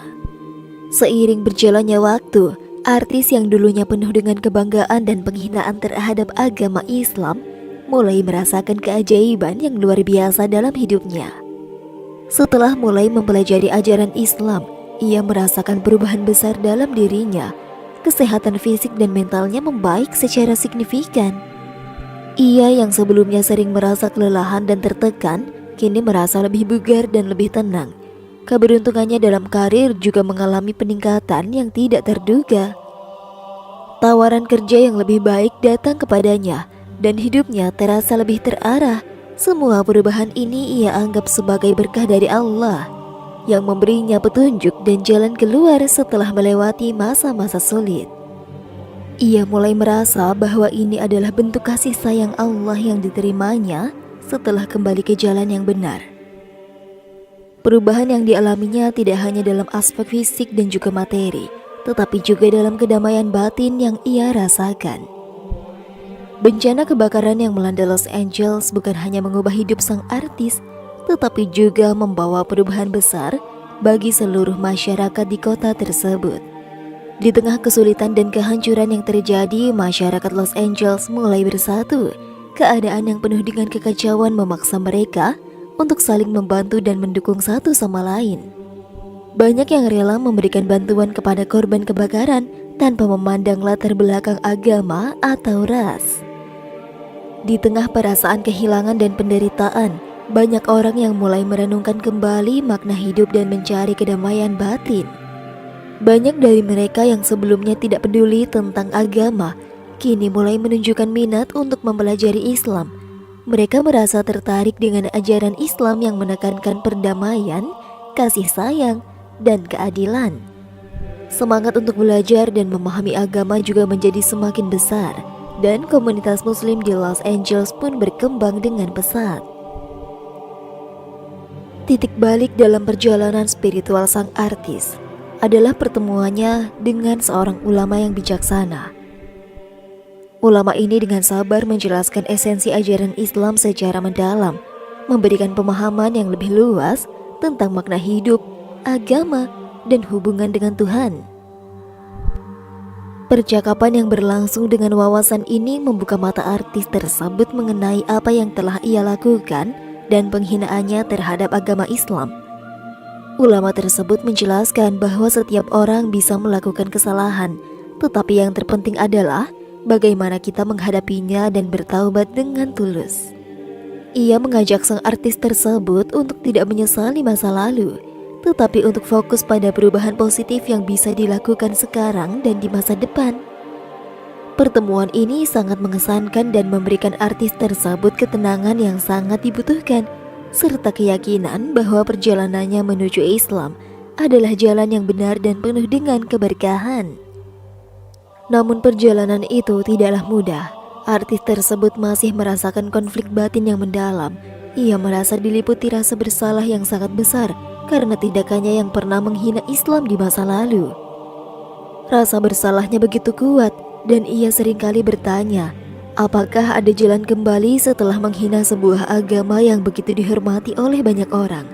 Seiring berjalannya waktu, artis yang dulunya penuh dengan kebanggaan dan penghinaan terhadap agama Islam mulai merasakan keajaiban yang luar biasa dalam hidupnya. Setelah mulai mempelajari ajaran Islam, ia merasakan perubahan besar dalam dirinya. Kesehatan fisik dan mentalnya membaik secara signifikan. Ia yang sebelumnya sering merasa kelelahan dan tertekan, kini merasa lebih bugar dan lebih tenang. Keberuntungannya dalam karir juga mengalami peningkatan yang tidak terduga. Tawaran kerja yang lebih baik datang kepadanya, dan hidupnya terasa lebih terarah. Semua perubahan ini ia anggap sebagai berkah dari Allah yang memberinya petunjuk dan jalan keluar setelah melewati masa-masa sulit. Ia mulai merasa bahwa ini adalah bentuk kasih sayang Allah yang diterimanya setelah kembali ke jalan yang benar. Perubahan yang dialaminya tidak hanya dalam aspek fisik dan juga materi, tetapi juga dalam kedamaian batin yang ia rasakan. Bencana kebakaran yang melanda Los Angeles bukan hanya mengubah hidup sang artis, tetapi juga membawa perubahan besar bagi seluruh masyarakat di kota tersebut. Di tengah kesulitan dan kehancuran yang terjadi, masyarakat Los Angeles mulai bersatu. Keadaan yang penuh dengan kekacauan memaksa mereka untuk saling membantu dan mendukung satu sama lain. Banyak yang rela memberikan bantuan kepada korban kebakaran tanpa memandang latar belakang agama atau ras. Di tengah perasaan kehilangan dan penderitaan, banyak orang yang mulai merenungkan kembali makna hidup dan mencari kedamaian batin. Banyak dari mereka yang sebelumnya tidak peduli tentang agama, kini mulai menunjukkan minat untuk mempelajari Islam. Mereka merasa tertarik dengan ajaran Islam yang menekankan perdamaian, kasih sayang, dan keadilan. Semangat untuk belajar dan memahami agama juga menjadi semakin besar, dan komunitas Muslim di Los Angeles pun berkembang dengan pesat. Titik balik dalam perjalanan spiritual sang artis adalah pertemuannya dengan seorang ulama yang bijaksana. Ulama ini dengan sabar menjelaskan esensi ajaran Islam secara mendalam, memberikan pemahaman yang lebih luas tentang makna hidup, agama, dan hubungan dengan Tuhan. Percakapan yang berlangsung dengan wawasan ini membuka mata artis tersebut mengenai apa yang telah ia lakukan dan penghinaannya terhadap agama Islam. Ulama tersebut menjelaskan bahwa setiap orang bisa melakukan kesalahan, tetapi yang terpenting adalah bagaimana kita menghadapinya dan bertaubat dengan tulus. Ia mengajak sang artis tersebut untuk tidak menyesali masa lalu, tetapi untuk fokus pada perubahan positif yang bisa dilakukan sekarang dan di masa depan. Pertemuan ini sangat mengesankan dan memberikan artis tersebut ketenangan yang sangat dibutuhkan, serta keyakinan bahwa perjalanannya menuju Islam adalah jalan yang benar dan penuh dengan keberkahan. Namun perjalanan itu tidaklah mudah. Artis tersebut masih merasakan konflik batin yang mendalam. Ia merasa diliputi rasa bersalah yang sangat besar karena tindakannya yang pernah menghina Islam di masa lalu. Rasa bersalahnya begitu kuat dan ia seringkali bertanya, apakah ada jalan kembali setelah menghina sebuah agama yang begitu dihormati oleh banyak orang.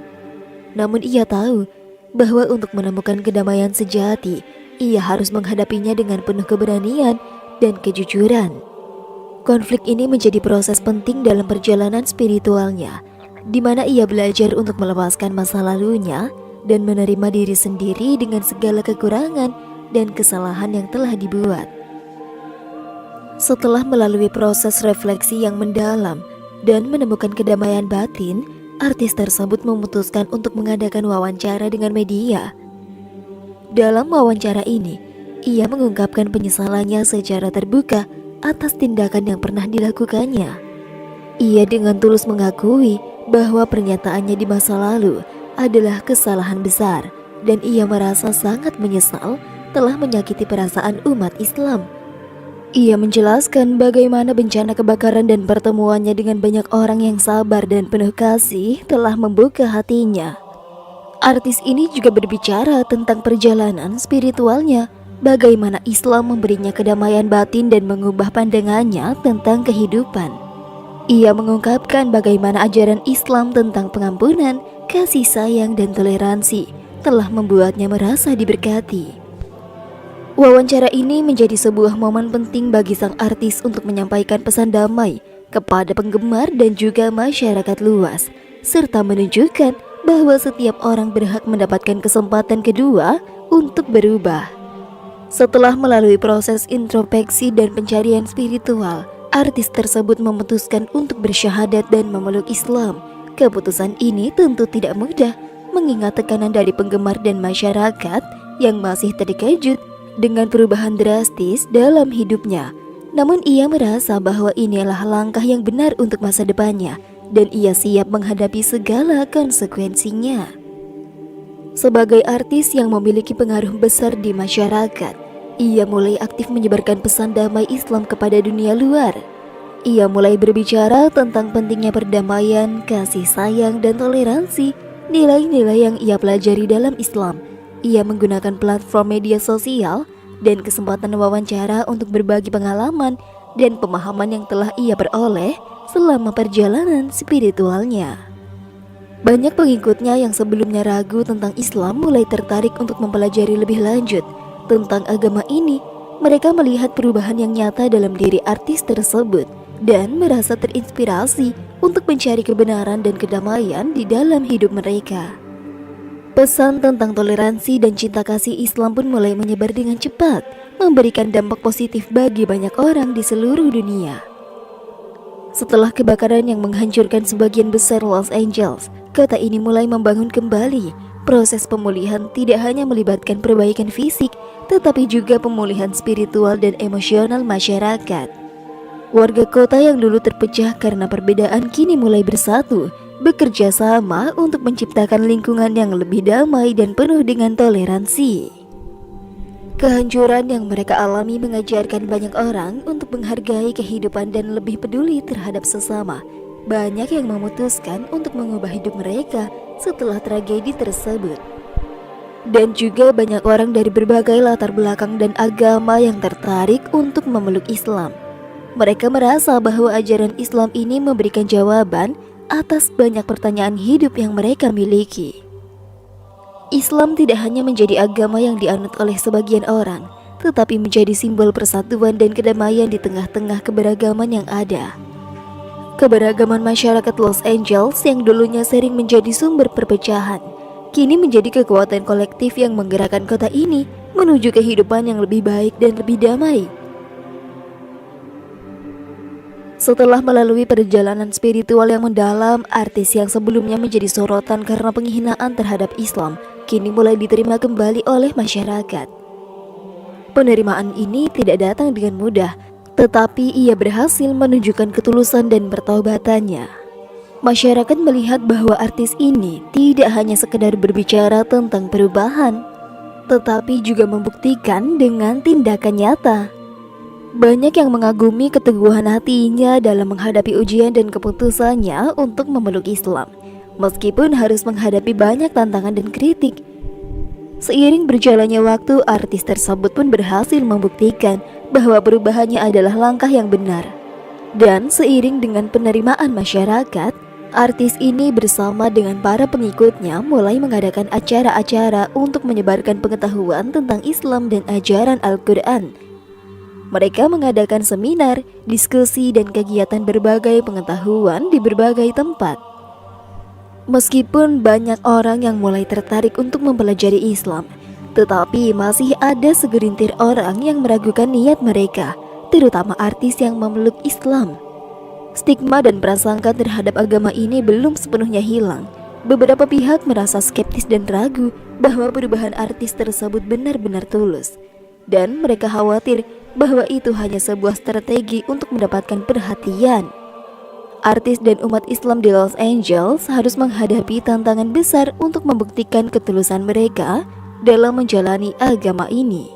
Namun ia tahu bahwa untuk menemukan kedamaian sejati, ia harus menghadapinya dengan penuh keberanian dan kejujuran. Konflik ini menjadi proses penting dalam perjalanan spiritualnya, di mana ia belajar untuk melepaskan masa lalunya dan menerima diri sendiri dengan segala kekurangan dan kesalahan yang telah dibuat. Setelah melalui proses refleksi yang mendalam dan menemukan kedamaian batin, artis tersebut memutuskan untuk mengadakan wawancara dengan media. Dalam wawancara ini, ia mengungkapkan penyesalannya secara terbuka atas tindakan yang pernah dilakukannya. Ia dengan tulus mengakui bahwa pernyataannya di masa lalu adalah kesalahan besar dan ia merasa sangat menyesal telah menyakiti perasaan umat Islam. Ia menjelaskan bagaimana bencana kebakaran dan pertemuannya dengan banyak orang yang sabar dan penuh kasih telah membuka hatinya. Artis ini juga berbicara tentang perjalanan spiritualnya, bagaimana Islam memberinya kedamaian batin dan mengubah pandangannya tentang kehidupan. Ia mengungkapkan bagaimana ajaran Islam tentang pengampunan, kasih sayang, dan toleransi telah membuatnya merasa diberkati. Wawancara ini menjadi sebuah momen penting bagi sang artis untuk menyampaikan pesan damai kepada penggemar dan juga masyarakat luas, serta menunjukkan bahwa setiap orang berhak mendapatkan kesempatan kedua untuk berubah. Setelah melalui proses introspeksi dan pencarian spiritual, artis tersebut memutuskan untuk bersyahadat dan memeluk Islam. Keputusan ini tentu tidak mudah, mengingat tekanan dari penggemar dan masyarakat yang masih terkejut dengan perubahan drastis dalam hidupnya. Namun ia merasa bahwa inilah langkah yang benar untuk masa depannya, dan ia siap menghadapi segala konsekuensinya. Sebagai artis yang memiliki pengaruh besar di masyarakat, ia mulai aktif menyebarkan pesan damai Islam kepada dunia luar. Ia mulai berbicara tentang pentingnya perdamaian, kasih sayang, dan toleransi, nilai-nilai yang ia pelajari dalam Islam. Ia menggunakan platform media sosial dan kesempatan wawancara untuk berbagi pengalaman dan pemahaman yang telah ia peroleh selama perjalanan spiritualnya. Banyak pengikutnya yang sebelumnya ragu tentang Islam mulai tertarik untuk mempelajari lebih lanjut tentang agama ini. Mereka melihat perubahan yang nyata dalam diri artis tersebut dan merasa terinspirasi untuk mencari kebenaran dan kedamaian di dalam hidup mereka. Pesan tentang toleransi dan cinta kasih Islam pun mulai menyebar dengan cepat, memberikan dampak positif bagi banyak orang di seluruh dunia. Setelah kebakaran yang menghancurkan sebagian besar Los Angeles, kota ini mulai membangun kembali. Proses pemulihan tidak hanya melibatkan perbaikan fisik, tetapi juga pemulihan spiritual dan emosional masyarakat. Warga kota yang dulu terpecah karena perbedaan kini mulai bersatu, bekerja sama untuk menciptakan lingkungan yang lebih damai dan penuh dengan toleransi. Kehancuran yang mereka alami mengajarkan banyak orang untuk menghargai kehidupan dan lebih peduli terhadap sesama. Banyak yang memutuskan untuk mengubah hidup mereka setelah tragedi tersebut. Dan juga banyak orang dari berbagai latar belakang dan agama yang tertarik untuk memeluk Islam. Mereka merasa bahwa ajaran Islam ini memberikan jawaban atas banyak pertanyaan hidup yang mereka miliki. Islam tidak hanya menjadi agama yang dianut oleh sebagian orang, tetapi menjadi simbol persatuan dan kedamaian di tengah-tengah keberagaman yang ada. Keberagaman masyarakat Los Angeles yang dulunya sering menjadi sumber perpecahan, kini menjadi kekuatan kolektif yang menggerakkan kota ini menuju kehidupan yang lebih baik dan lebih damai. Setelah melalui perjalanan spiritual yang mendalam, artis yang sebelumnya menjadi sorotan karena penghinaan terhadap Islam kini mulai diterima kembali oleh masyarakat. Penerimaan ini tidak datang dengan mudah, tetapi ia berhasil menunjukkan ketulusan dan pertaubatannya. Masyarakat melihat bahwa artis ini tidak hanya sekedar berbicara tentang perubahan, tetapi juga membuktikan dengan tindakan nyata. Banyak yang mengagumi keteguhan hatinya dalam menghadapi ujian dan keputusannya untuk memeluk Islam, meskipun harus menghadapi banyak tantangan dan kritik. Seiring berjalannya waktu, artis tersebut pun berhasil membuktikan bahwa perubahannya adalah langkah yang benar. Dan seiring dengan penerimaan masyarakat, artis ini bersama dengan para pengikutnya mulai mengadakan acara-acara untuk menyebarkan pengetahuan tentang Islam dan ajaran Al-Quran. Mereka mengadakan seminar, diskusi, dan kegiatan berbagai pengetahuan di berbagai tempat. Meskipun banyak orang yang mulai tertarik untuk mempelajari Islam, tetapi masih ada segelintir orang yang meragukan niat mereka, terutama artis yang memeluk Islam. Stigma dan prasangka terhadap agama ini belum sepenuhnya hilang. Beberapa pihak merasa skeptis dan ragu bahwa perubahan artis tersebut benar-benar tulus. Dan mereka khawatir bahwa itu hanya sebuah strategi untuk mendapatkan perhatian. Artis dan umat Islam di Los Angeles harus menghadapi tantangan besar untuk membuktikan ketulusan mereka dalam menjalani agama ini.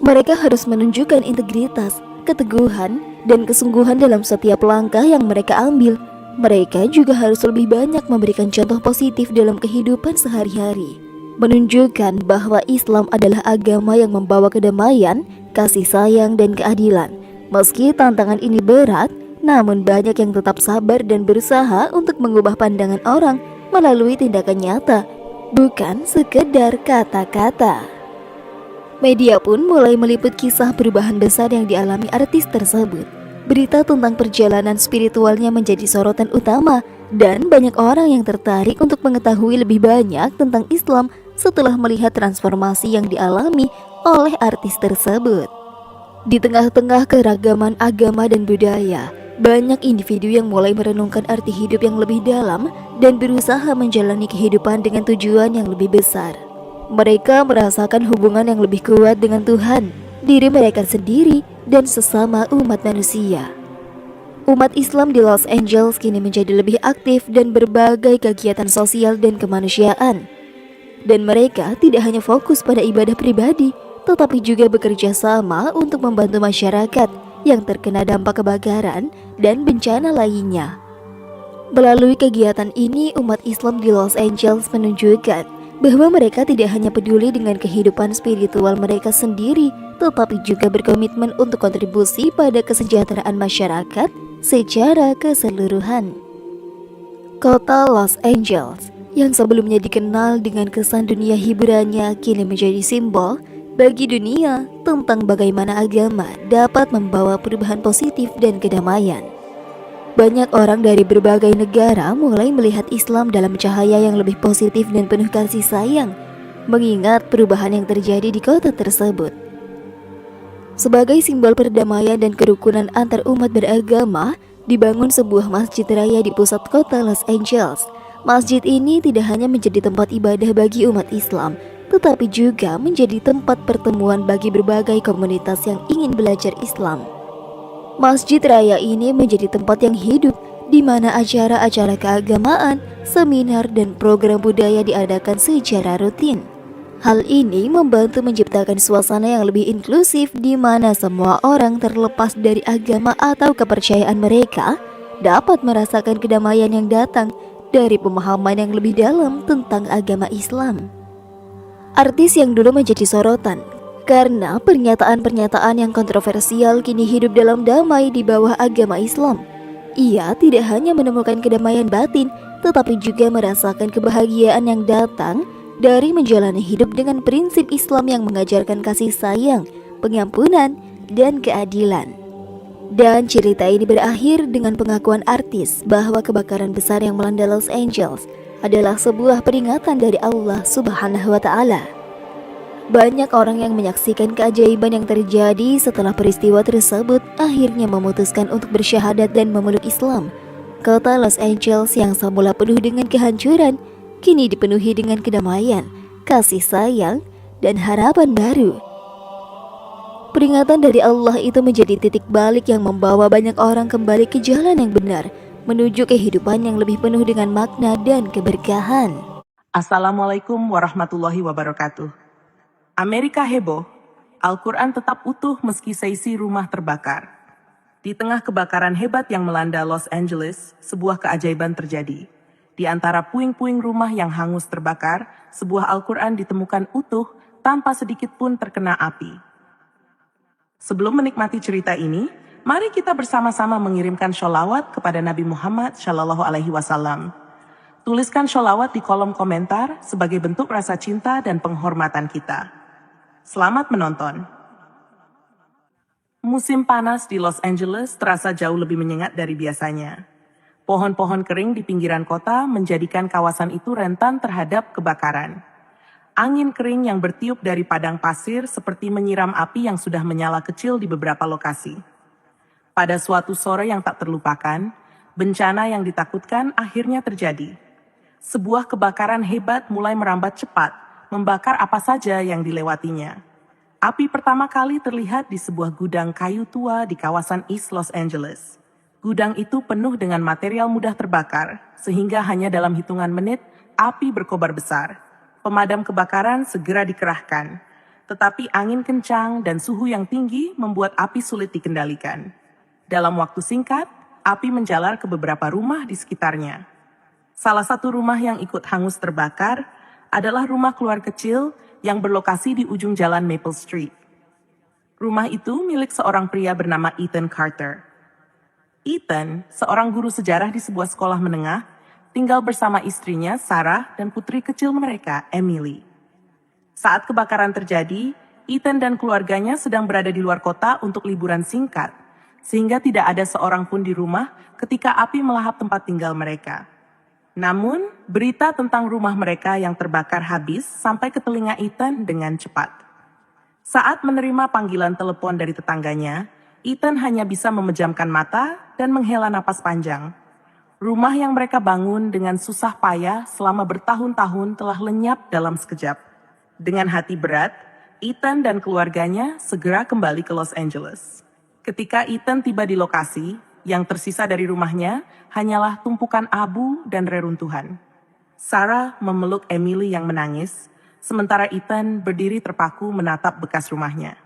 Mereka harus menunjukkan integritas, keteguhan, dan kesungguhan dalam setiap langkah yang mereka ambil. Mereka juga harus lebih banyak memberikan contoh positif dalam kehidupan sehari-hari, menunjukkan bahwa Islam adalah agama yang membawa kedamaian, kasih sayang, dan keadilan. Meski tantangan ini berat, namun banyak yang tetap sabar dan berusaha untuk mengubah pandangan orang melalui tindakan nyata, bukan sekedar kata-kata. Media pun mulai meliput kisah perubahan besar yang dialami artis tersebut. Berita tentang perjalanan spiritualnya menjadi sorotan utama, dan banyak orang yang tertarik untuk mengetahui lebih banyak tentang Islam setelah melihat transformasi yang dialami oleh artis tersebut. Di tengah-tengah keragaman agama dan budaya, banyak individu yang mulai merenungkan arti hidup yang lebih dalam dan berusaha menjalani kehidupan dengan tujuan yang lebih besar. Mereka merasakan hubungan yang lebih kuat dengan Tuhan, diri mereka sendiri, dan sesama umat manusia. Umat Islam di Los Angeles kini menjadi lebih aktif dan berbagai kegiatan sosial dan kemanusiaan. Dan mereka tidak hanya fokus pada ibadah pribadi, tetapi juga bekerja sama untuk membantu masyarakat yang terkena dampak kebakaran dan bencana lainnya. Melalui kegiatan ini, umat Islam di Los Angeles menunjukkan bahwa mereka tidak hanya peduli dengan kehidupan spiritual mereka sendiri, tetapi juga berkomitmen untuk kontribusi pada kesejahteraan masyarakat secara keseluruhan. Kota Los Angeles yang sebelumnya dikenal dengan kesan dunia hiburannya kini menjadi simbol bagi dunia tentang bagaimana agama dapat membawa perubahan positif dan kedamaian. Banyak orang dari berbagai negara mulai melihat Islam dalam cahaya yang lebih positif dan penuh kasih sayang, mengingat perubahan yang terjadi di kota tersebut. Sebagai simbol perdamaian dan kerukunan antar umat beragama, dibangun sebuah masjid raya di pusat kota Los Angeles. Masjid ini tidak hanya menjadi tempat ibadah bagi umat Islam, tetapi juga menjadi tempat pertemuan bagi berbagai komunitas yang ingin belajar Islam. Masjid raya ini menjadi tempat yang hidup, di mana acara-acara keagamaan, seminar, dan program budaya diadakan secara rutin. Hal ini membantu menciptakan suasana yang lebih inklusif, di mana semua orang terlepas dari agama atau kepercayaan mereka dapat merasakan kedamaian yang datang dari pemahaman yang lebih dalam tentang agama Islam. Artis yang dulu menjadi sorotan karena pernyataan-pernyataan yang kontroversial kini hidup dalam damai di bawah agama Islam. Ia tidak hanya menemukan kedamaian batin, tetapi juga merasakan kebahagiaan yang datang dari menjalani hidup dengan prinsip Islam yang mengajarkan kasih sayang, pengampunan, dan keadilan. Dan cerita ini berakhir dengan pengakuan artis bahwa kebakaran besar yang melanda Los Angeles adalah sebuah peringatan dari Allah Subhanahu wa Ta'ala. Banyak orang yang menyaksikan keajaiban yang terjadi setelah peristiwa tersebut akhirnya memutuskan untuk bersyahadat dan memeluk Islam. Kota Los Angeles yang semula penuh dengan kehancuran, kini dipenuhi dengan kedamaian, kasih sayang, dan harapan baru. Peringatan dari Allah itu menjadi titik balik yang membawa banyak orang kembali ke jalan yang benar, menuju kehidupan yang lebih penuh dengan makna dan keberkahan. Assalamualaikum warahmatullahi wabarakatuh. Amerika heboh, Al-Quran tetap utuh meski seisi rumah terbakar. Di tengah kebakaran hebat yang melanda Los Angeles, sebuah keajaiban terjadi. Di antara puing-puing rumah yang hangus terbakar, sebuah Al-Quran ditemukan utuh tanpa sedikit pun terkena api. Sebelum menikmati cerita ini, mari kita bersama-sama mengirimkan sholawat kepada Nabi Muhammad SAW. Tuliskan sholawat di kolom komentar sebagai bentuk rasa cinta dan penghormatan kita. Selamat menonton. Musim panas di Los Angeles terasa jauh lebih menyengat dari biasanya. Pohon-pohon kering di pinggiran kota menjadikan kawasan itu rentan terhadap kebakaran. Angin kering yang bertiup dari padang pasir seperti menyiram api yang sudah menyala kecil di beberapa lokasi. Pada suatu sore yang tak terlupakan, bencana yang ditakutkan akhirnya terjadi. Sebuah kebakaran hebat mulai merambat cepat, membakar apa saja yang dilewatinya. Api pertama kali terlihat di sebuah gudang kayu tua di kawasan East Los Angeles. Gudang itu penuh dengan material mudah terbakar, sehingga hanya dalam hitungan menit, api berkobar besar. Pemadam kebakaran segera dikerahkan, tetapi angin kencang dan suhu yang tinggi membuat api sulit dikendalikan. Dalam waktu singkat, api menjalar ke beberapa rumah di sekitarnya. Salah satu rumah yang ikut hangus terbakar adalah rumah keluarga kecil yang berlokasi di ujung jalan Maple Street. Rumah itu milik seorang pria bernama Ethan Carter. Ethan, seorang guru sejarah di sebuah sekolah menengah, tinggal bersama istrinya Sarah dan putri kecil mereka, Emily. Saat kebakaran terjadi, Ethan dan keluarganya sedang berada di luar kota untuk liburan singkat, sehingga tidak ada seorang pun di rumah ketika api melahap tempat tinggal mereka. Namun, berita tentang rumah mereka yang terbakar habis sampai ke telinga Ethan dengan cepat. Saat menerima panggilan telepon dari tetangganya, Ethan hanya bisa memejamkan mata dan menghela napas panjang. Rumah yang mereka bangun dengan susah payah selama bertahun-tahun telah lenyap dalam sekejap. Dengan hati berat, Ethan dan keluarganya segera kembali ke Los Angeles. Ketika Ethan tiba di lokasi, yang tersisa dari rumahnya hanyalah tumpukan abu dan reruntuhan. Sarah memeluk Emily yang menangis, sementara Ethan berdiri terpaku menatap bekas rumahnya.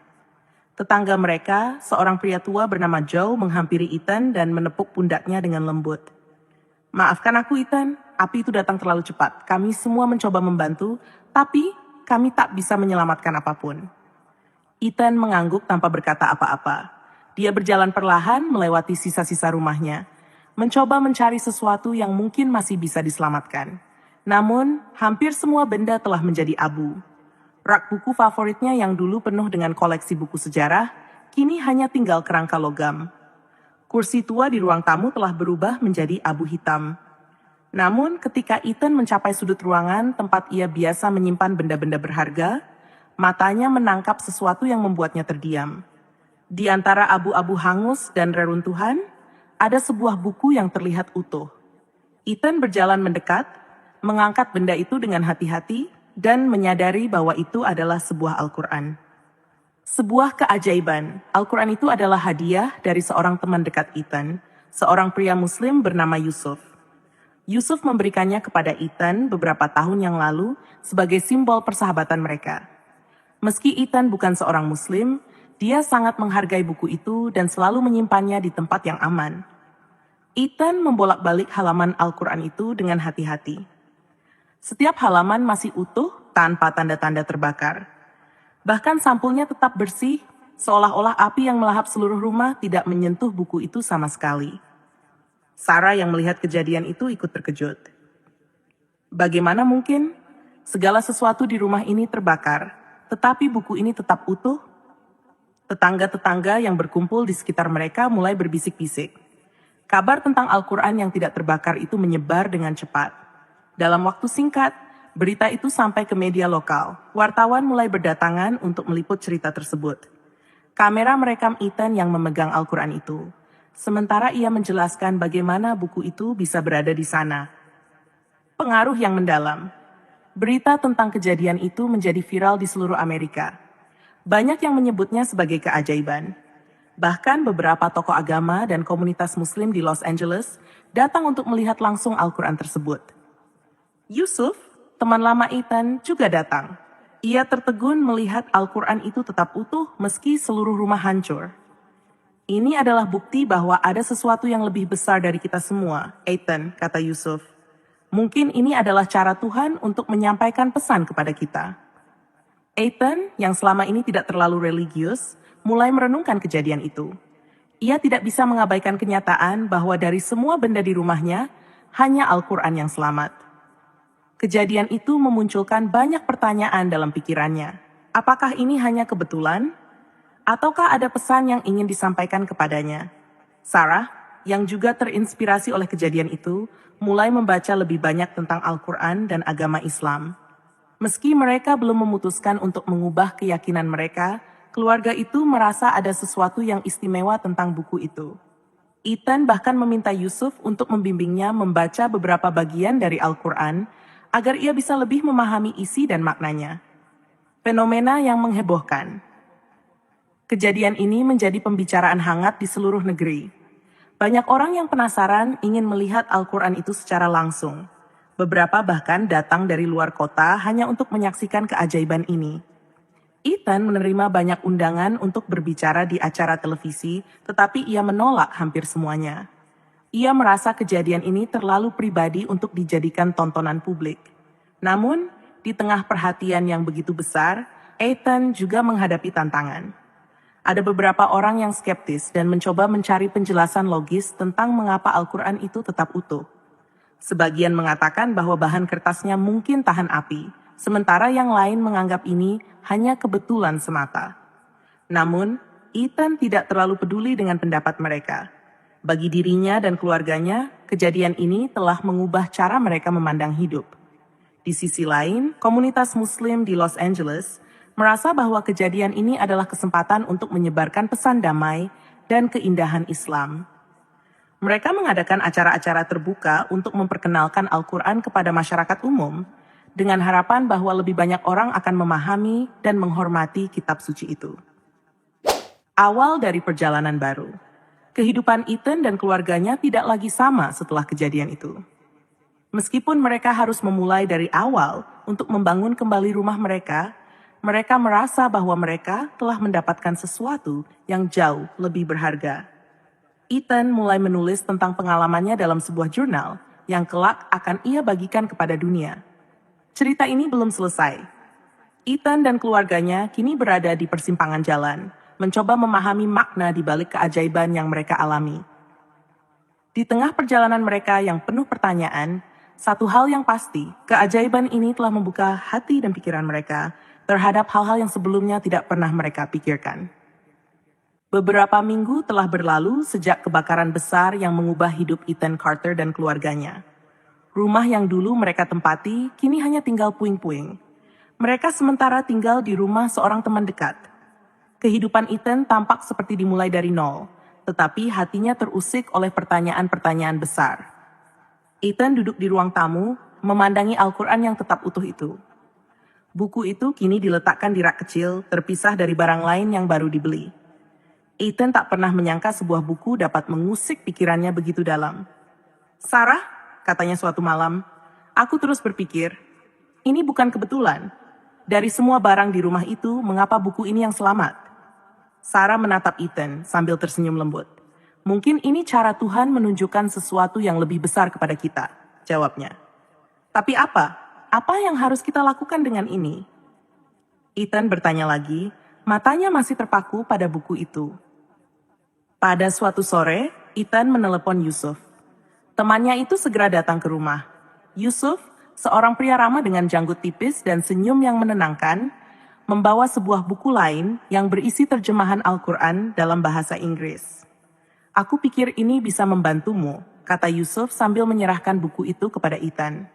Tetangga mereka, seorang pria tua bernama Joe, menghampiri Ethan dan menepuk pundaknya dengan lembut. "Maafkan aku, Ethan, api itu datang terlalu cepat. Kami semua mencoba membantu, tapi kami tak bisa menyelamatkan apapun." Ethan mengangguk tanpa berkata apa-apa. Dia berjalan perlahan melewati sisa-sisa rumahnya, mencoba mencari sesuatu yang mungkin masih bisa diselamatkan. Namun, hampir semua benda telah menjadi abu. Rak buku favoritnya yang dulu penuh dengan koleksi buku sejarah, kini hanya tinggal kerangka logam. Kursi tua di ruang tamu telah berubah menjadi abu hitam. Namun, ketika Ethan mencapai sudut ruangan tempat ia biasa menyimpan benda-benda berharga, matanya menangkap sesuatu yang membuatnya terdiam. Di antara abu-abu hangus dan reruntuhan, ada sebuah buku yang terlihat utuh. Ethan berjalan mendekat, mengangkat benda itu dengan hati-hati, dan menyadari bahwa itu adalah sebuah Al-Quran. Sebuah keajaiban, Al-Quran itu adalah hadiah dari seorang teman dekat Ethan, seorang pria Muslim bernama Yusuf. Yusuf memberikannya kepada Ethan beberapa tahun yang lalu sebagai simbol persahabatan mereka. Meski Ethan bukan seorang Muslim, dia sangat menghargai buku itu dan selalu menyimpannya di tempat yang aman. Ethan membolak-balik halaman Al-Quran itu dengan hati-hati. Setiap halaman masih utuh tanpa tanda-tanda terbakar. Bahkan sampulnya tetap bersih, seolah-olah api yang melahap seluruh rumah tidak menyentuh buku itu sama sekali. Sarah yang melihat kejadian itu ikut terkejut. Bagaimana mungkin? Segala sesuatu di rumah ini terbakar, tetapi buku ini tetap utuh. Tetangga-tetangga yang berkumpul di sekitar mereka mulai berbisik-bisik. Kabar tentang Al-Quran yang tidak terbakar itu menyebar dengan cepat. Dalam waktu singkat, berita itu sampai ke media lokal. Wartawan mulai berdatangan untuk meliput cerita tersebut. Kamera merekam Ethan yang memegang Al-Quran itu. Sementara ia menjelaskan bagaimana buku itu bisa berada di sana. Pengaruh yang mendalam. Berita tentang kejadian itu menjadi viral di seluruh Amerika. Banyak yang menyebutnya sebagai keajaiban. Bahkan beberapa tokoh agama dan komunitas Muslim di Los Angeles datang untuk melihat langsung Al-Quran tersebut. Yusuf, teman lama Ethan, juga datang. Ia tertegun melihat Al-Quran itu tetap utuh meski seluruh rumah hancur. Ini adalah bukti bahwa ada sesuatu yang lebih besar dari kita semua, Ethan, kata Yusuf. Mungkin ini adalah cara Tuhan untuk menyampaikan pesan kepada kita. Ethan, yang selama ini tidak terlalu religius, mulai merenungkan kejadian itu. Ia tidak bisa mengabaikan kenyataan bahwa dari semua benda di rumahnya, hanya Al-Quran yang selamat. Kejadian itu memunculkan banyak pertanyaan dalam pikirannya. Apakah ini hanya kebetulan? Ataukah ada pesan yang ingin disampaikan kepadanya? Sarah, yang juga terinspirasi oleh kejadian itu, mulai membaca lebih banyak tentang Al-Quran dan agama Islam. Meski mereka belum memutuskan untuk mengubah keyakinan mereka, keluarga itu merasa ada sesuatu yang istimewa tentang buku itu. Ethan bahkan meminta Yusuf untuk membimbingnya membaca beberapa bagian dari Al-Quran agar ia bisa lebih memahami isi dan maknanya. Fenomena yang menghebohkan. Kejadian ini menjadi pembicaraan hangat di seluruh negeri. Banyak orang yang penasaran ingin melihat Al-Quran itu secara langsung. Beberapa bahkan datang dari luar kota hanya untuk menyaksikan keajaiban ini. Ethan menerima banyak undangan untuk berbicara di acara televisi, tetapi ia menolak hampir semuanya. Ia merasa kejadian ini terlalu pribadi untuk dijadikan tontonan publik. Namun, di tengah perhatian yang begitu besar, Ethan juga menghadapi tantangan. Ada beberapa orang yang skeptis dan mencoba mencari penjelasan logis tentang mengapa Al-Quran itu tetap utuh. Sebagian mengatakan bahwa bahan kertasnya mungkin tahan api, sementara yang lain menganggap ini hanya kebetulan semata. Namun, Ethan tidak terlalu peduli dengan pendapat mereka. Bagi dirinya dan keluarganya, kejadian ini telah mengubah cara mereka memandang hidup. Di sisi lain, komunitas Muslim di Los Angeles merasa bahwa kejadian ini adalah kesempatan untuk menyebarkan pesan damai dan keindahan Islam. Mereka mengadakan acara-acara terbuka untuk memperkenalkan Al-Quran kepada masyarakat umum, dengan harapan bahwa lebih banyak orang akan memahami dan menghormati kitab suci itu. Awal dari perjalanan baru. Kehidupan Ethan dan keluarganya tidak lagi sama setelah kejadian itu. Meskipun mereka harus memulai dari awal untuk membangun kembali rumah mereka, mereka merasa bahwa mereka telah mendapatkan sesuatu yang jauh lebih berharga. Ethan mulai menulis tentang pengalamannya dalam sebuah jurnal yang kelak akan ia bagikan kepada dunia. Cerita ini belum selesai. Ethan dan keluarganya kini berada di persimpangan jalan, mencoba memahami makna di balik keajaiban yang mereka alami. Di tengah perjalanan mereka yang penuh pertanyaan, satu hal yang pasti, keajaiban ini telah membuka hati dan pikiran mereka terhadap hal-hal yang sebelumnya tidak pernah mereka pikirkan. Beberapa minggu telah berlalu sejak kebakaran besar yang mengubah hidup Ethan Carter dan keluarganya. Rumah yang dulu mereka tempati kini hanya tinggal puing-puing. Mereka sementara tinggal di rumah seorang teman dekat. Kehidupan Ethan tampak seperti dimulai dari nol, tetapi hatinya terusik oleh pertanyaan-pertanyaan besar. Ethan duduk di ruang tamu, memandangi Al-Quran yang tetap utuh itu. Buku itu kini diletakkan di rak kecil, terpisah dari barang lain yang baru dibeli. Ethan tak pernah menyangka sebuah buku dapat mengusik pikirannya begitu dalam. "Sarah," katanya suatu malam, "aku terus berpikir, ini bukan kebetulan. Dari semua barang di rumah itu, mengapa buku ini yang selamat?" Sarah menatap Ethan sambil tersenyum lembut. "Mungkin ini cara Tuhan menunjukkan sesuatu yang lebih besar kepada kita," jawabnya. "Tapi apa? Apa yang harus kita lakukan dengan ini?" Ethan bertanya lagi, matanya masih terpaku pada buku itu. Pada suatu sore, Ethan menelepon Yusuf. Temannya itu segera datang ke rumah. Yusuf, seorang pria ramah dengan janggut tipis dan senyum yang menenangkan, membawa sebuah buku lain yang berisi terjemahan Al-Quran dalam bahasa Inggris. "Aku pikir ini bisa membantumu," kata Yusuf sambil menyerahkan buku itu kepada Ethan.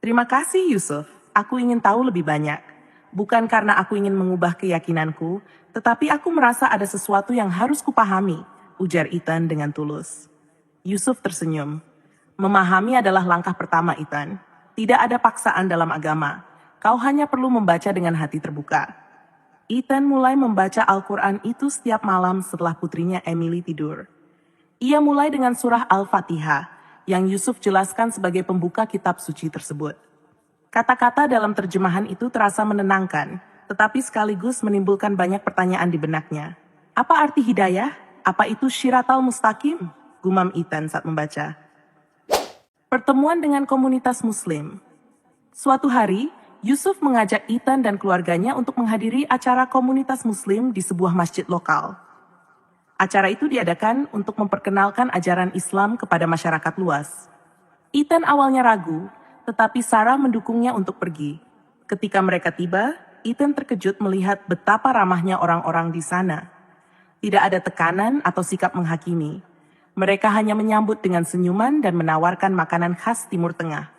"Terima kasih Yusuf, aku ingin tahu lebih banyak. Bukan karena aku ingin mengubah keyakinanku, tetapi aku merasa ada sesuatu yang harus kupahami," ujar Ethan dengan tulus. Yusuf tersenyum. "Memahami adalah langkah pertama, Ethan. Tidak ada paksaan dalam agama. Kau hanya perlu membaca dengan hati terbuka." Ethan mulai membaca Al-Quran itu setiap malam setelah putrinya Emily tidur. Ia mulai dengan surah Al-Fatihah, yang Yusuf jelaskan sebagai pembuka kitab suci tersebut. Kata-kata dalam terjemahan itu terasa menenangkan, tetapi sekaligus menimbulkan banyak pertanyaan di benaknya. "Apa arti hidayah? Apa itu syiratal mustaqim?" gumam Ethan saat membaca. Pertemuan dengan komunitas Muslim. Suatu hari, Yusuf mengajak Ethan dan keluarganya untuk menghadiri acara komunitas Muslim di sebuah masjid lokal. Acara itu diadakan untuk memperkenalkan ajaran Islam kepada masyarakat luas. Ethan awalnya ragu, tetapi Sarah mendukungnya untuk pergi. Ketika mereka tiba, Ethan terkejut melihat betapa ramahnya orang-orang di sana. Tidak ada tekanan atau sikap menghakimi. Mereka hanya menyambut dengan senyuman dan menawarkan makanan khas Timur Tengah.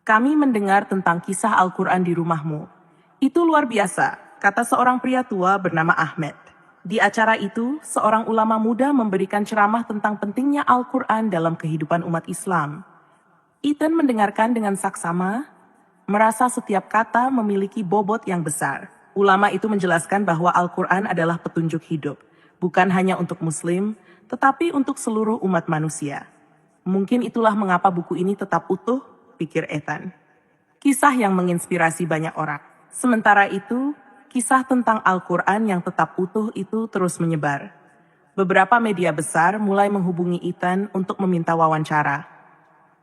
"Kami mendengar tentang kisah Al-Quran di rumahmu. Itu luar biasa," kata seorang pria tua bernama Ahmed. Di acara itu, seorang ulama muda memberikan ceramah tentang pentingnya Al-Quran dalam kehidupan umat Islam. Ethan mendengarkan dengan saksama, merasa setiap kata memiliki bobot yang besar. Ulama itu menjelaskan bahwa Al-Quran adalah petunjuk hidup, bukan hanya untuk Muslim, tetapi untuk seluruh umat manusia. Mungkin itulah mengapa buku ini tetap utuh, pikir Ethan. Kisah yang menginspirasi banyak orang. Sementara itu, kisah tentang Al-Quran yang tetap utuh itu terus menyebar. Beberapa media besar mulai menghubungi Ethan untuk meminta wawancara.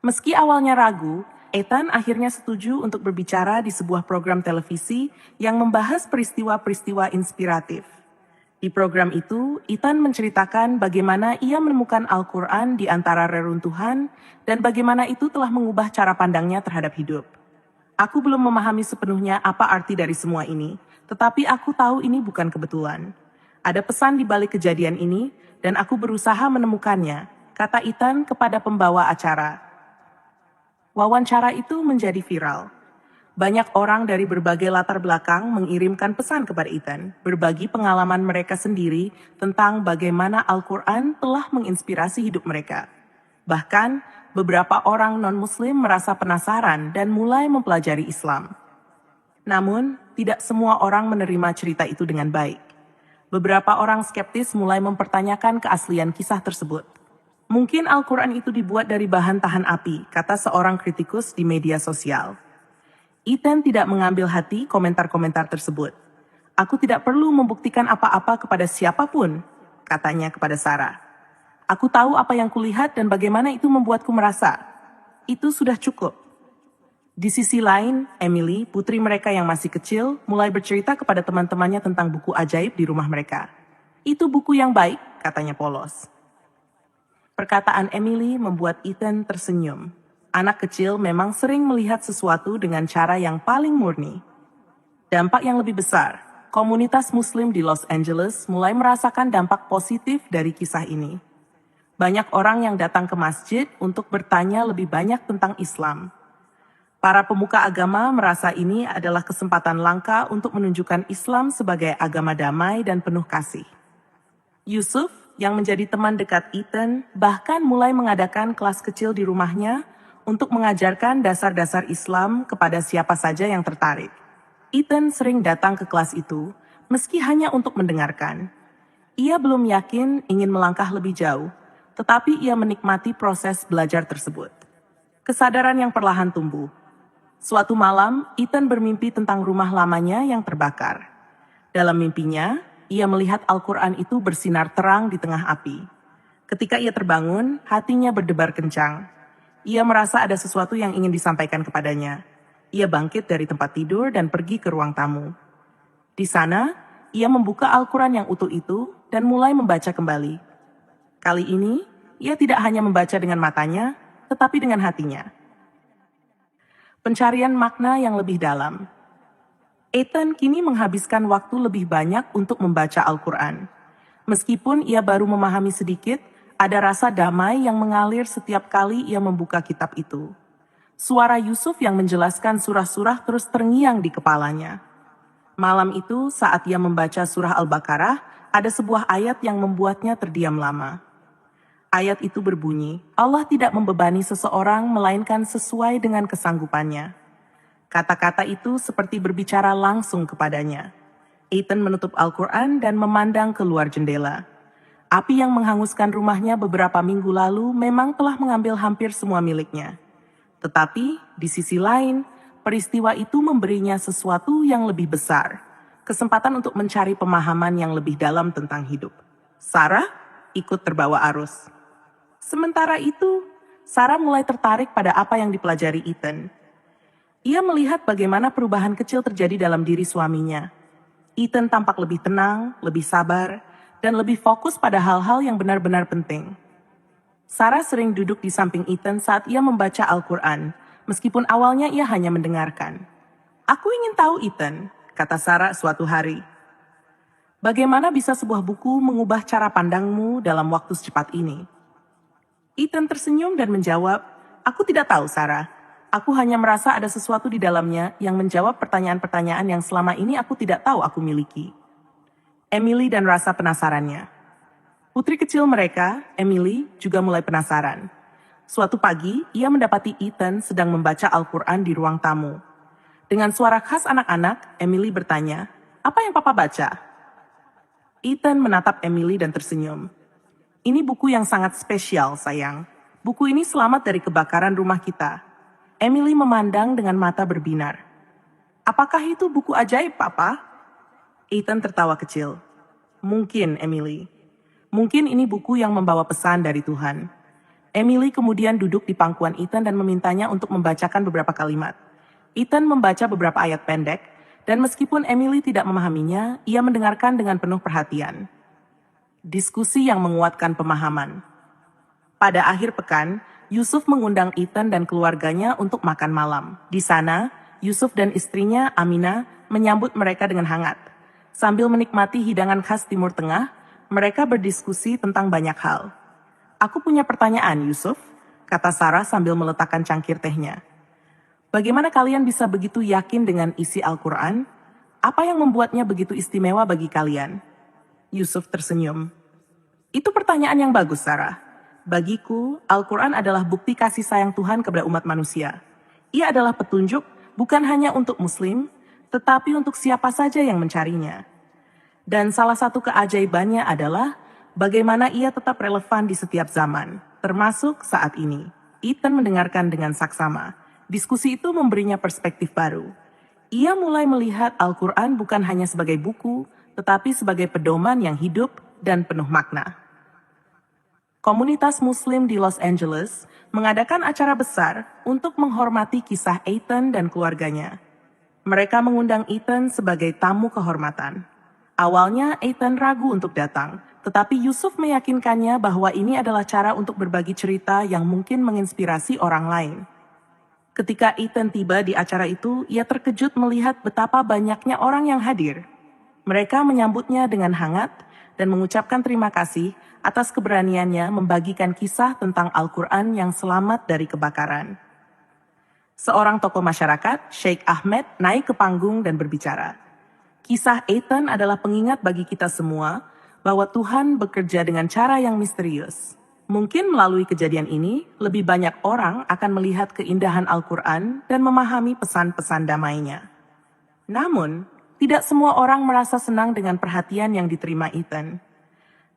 Meski awalnya ragu, Ethan akhirnya setuju untuk berbicara di sebuah program televisi yang membahas peristiwa-peristiwa inspiratif. Di program itu, Ethan menceritakan bagaimana ia menemukan Al-Quran di antara reruntuhan dan bagaimana itu telah mengubah cara pandangnya terhadap hidup. "Aku belum memahami sepenuhnya apa arti dari semua ini, tetapi aku tahu ini bukan kebetulan. Ada pesan di balik kejadian ini, dan aku berusaha menemukannya," kata Ethan kepada pembawa acara. Wawancara itu menjadi viral. Banyak orang dari berbagai latar belakang mengirimkan pesan kepada Ethan, berbagi pengalaman mereka sendiri tentang bagaimana Al-Quran telah menginspirasi hidup mereka. Bahkan, beberapa orang non-Muslim merasa penasaran dan mulai mempelajari Islam. Namun, tidak semua orang menerima cerita itu dengan baik. Beberapa orang skeptis mulai mempertanyakan keaslian kisah tersebut. "Mungkin Al-Quran itu dibuat dari bahan tahan api," kata seorang kritikus di media sosial. Ethan tidak mengambil hati komentar-komentar tersebut. "Aku tidak perlu membuktikan apa-apa kepada siapapun," katanya kepada Sarah. "Aku tahu apa yang kulihat dan bagaimana itu membuatku merasa. Itu sudah cukup." Di sisi lain, Emily, putri mereka yang masih kecil, mulai bercerita kepada teman-temannya tentang buku ajaib di rumah mereka. "Itu buku yang baik," katanya polos. Perkataan Emily membuat Ethan tersenyum. Anak kecil memang sering melihat sesuatu dengan cara yang paling murni. Dampak yang lebih besar, komunitas Muslim di Los Angeles mulai merasakan dampak positif dari kisah ini. Banyak orang yang datang ke masjid untuk bertanya lebih banyak tentang Islam. Para pemuka agama merasa ini adalah kesempatan langka untuk menunjukkan Islam sebagai agama damai dan penuh kasih. Yusuf, yang menjadi teman dekat Ethan, bahkan mulai mengadakan kelas kecil di rumahnya untuk mengajarkan dasar-dasar Islam kepada siapa saja yang tertarik. Ethan sering datang ke kelas itu, meski hanya untuk mendengarkan. Ia belum yakin ingin melangkah lebih jauh, tetapi ia menikmati proses belajar tersebut. Kesadaran yang perlahan tumbuh. Suatu malam, Ethan bermimpi tentang rumah lamanya yang terbakar. Dalam mimpinya, ia melihat Al-Quran itu bersinar terang di tengah api. Ketika ia terbangun, hatinya berdebar kencang. Ia merasa ada sesuatu yang ingin disampaikan kepadanya. Ia bangkit dari tempat tidur dan pergi ke ruang tamu. Di sana, ia membuka Al-Quran yang utuh itu dan mulai membaca kembali. Kali ini, ia tidak hanya membaca dengan matanya, tetapi dengan hatinya. Pencarian makna yang lebih dalam. Ethan kini menghabiskan waktu lebih banyak untuk membaca Al-Quran. Meskipun ia baru memahami sedikit, ada rasa damai yang mengalir setiap kali ia membuka kitab itu. Suara Yusuf yang menjelaskan surah-surah terus terngiang di kepalanya. Malam itu, saat ia membaca surah Al-Baqarah, ada sebuah ayat yang membuatnya terdiam lama. Ayat itu berbunyi, Allah tidak membebani seseorang melainkan sesuai dengan kesanggupannya. Kata-kata itu seperti berbicara langsung kepadanya. Ethan menutup Al-Quran dan memandang keluar jendela. Api yang menghanguskan rumahnya beberapa minggu lalu memang telah mengambil hampir semua miliknya. Tetapi, di sisi lain, peristiwa itu memberinya sesuatu yang lebih besar. Kesempatan untuk mencari pemahaman yang lebih dalam tentang hidup. Sarah ikut terbawa arus. Sementara itu, Sarah mulai tertarik pada apa yang dipelajari Ethan. Ia melihat bagaimana perubahan kecil terjadi dalam diri suaminya. Ethan tampak lebih tenang, lebih sabar, dan lebih fokus pada hal-hal yang benar-benar penting. Sarah sering duduk di samping Ethan saat ia membaca Al-Quran, meskipun awalnya ia hanya mendengarkan. "Aku ingin tahu, Ethan," kata Sarah suatu hari. "Bagaimana bisa sebuah buku mengubah cara pandangmu dalam waktu secepat ini?" Ethan tersenyum dan menjawab, "Aku tidak tahu, Sarah. Aku hanya merasa ada sesuatu di dalamnya yang menjawab pertanyaan-pertanyaan yang selama ini aku tidak tahu aku miliki." Emily dan rasa penasarannya. Putri kecil mereka, Emily, juga mulai penasaran. Suatu pagi, ia mendapati Ethan sedang membaca Al-Quran di ruang tamu. Dengan suara khas anak-anak, Emily bertanya, "Apa yang Papa baca?" Ethan menatap Emily dan tersenyum. "Ini buku yang sangat spesial, sayang. Buku ini selamat dari kebakaran rumah kita." Emily memandang dengan mata berbinar. "Apakah itu buku ajaib, Papa?" Ethan tertawa kecil. "Mungkin, Emily. Mungkin ini buku yang membawa pesan dari Tuhan." Emily kemudian duduk di pangkuan Ethan dan memintanya untuk membacakan beberapa kalimat. Ethan membaca beberapa ayat pendek, dan meskipun Emily tidak memahaminya, ia mendengarkan dengan penuh perhatian. Diskusi yang menguatkan pemahaman. Pada akhir pekan, Yusuf mengundang Ethan dan keluarganya untuk makan malam. Di sana, Yusuf dan istrinya, Aminah, menyambut mereka dengan hangat. Sambil menikmati hidangan khas Timur Tengah, mereka berdiskusi tentang banyak hal. "Aku punya pertanyaan, Yusuf," kata Sarah sambil meletakkan cangkir tehnya. "Bagaimana kalian bisa begitu yakin dengan isi Al-Quran? Apa yang membuatnya begitu istimewa bagi kalian?" Yusuf tersenyum. "Itu pertanyaan yang bagus, Sarah. Bagiku, Al-Quran adalah bukti kasih sayang Tuhan kepada umat manusia. Ia adalah petunjuk bukan hanya untuk Muslim, tetapi untuk siapa saja yang mencarinya. Dan salah satu keajaibannya adalah bagaimana ia tetap relevan di setiap zaman, termasuk saat ini." Ethan mendengarkan dengan saksama. Diskusi itu memberinya perspektif baru. Ia mulai melihat Al-Quran bukan hanya sebagai buku, tetapi sebagai pedoman yang hidup dan penuh makna. Komunitas Muslim di Los Angeles mengadakan acara besar untuk menghormati kisah Ethan dan keluarganya. Mereka mengundang Ethan sebagai tamu kehormatan. Awalnya Ethan ragu untuk datang, tetapi Yusuf meyakinkannya bahwa ini adalah cara untuk berbagi cerita yang mungkin menginspirasi orang lain. Ketika Ethan tiba di acara itu, ia terkejut melihat betapa banyaknya orang yang hadir. Mereka menyambutnya dengan hangat dan mengucapkan terima kasih atas keberaniannya membagikan kisah tentang Al-Quran yang selamat dari kebakaran. Seorang tokoh masyarakat, Sheikh Ahmed, naik ke panggung dan berbicara. "Kisah Ethan adalah pengingat bagi kita semua bahwa Tuhan bekerja dengan cara yang misterius. Mungkin melalui kejadian ini, lebih banyak orang akan melihat keindahan Al-Quran dan memahami pesan-pesan damainya. Namun, tidak semua orang merasa senang dengan perhatian yang diterima Ethan.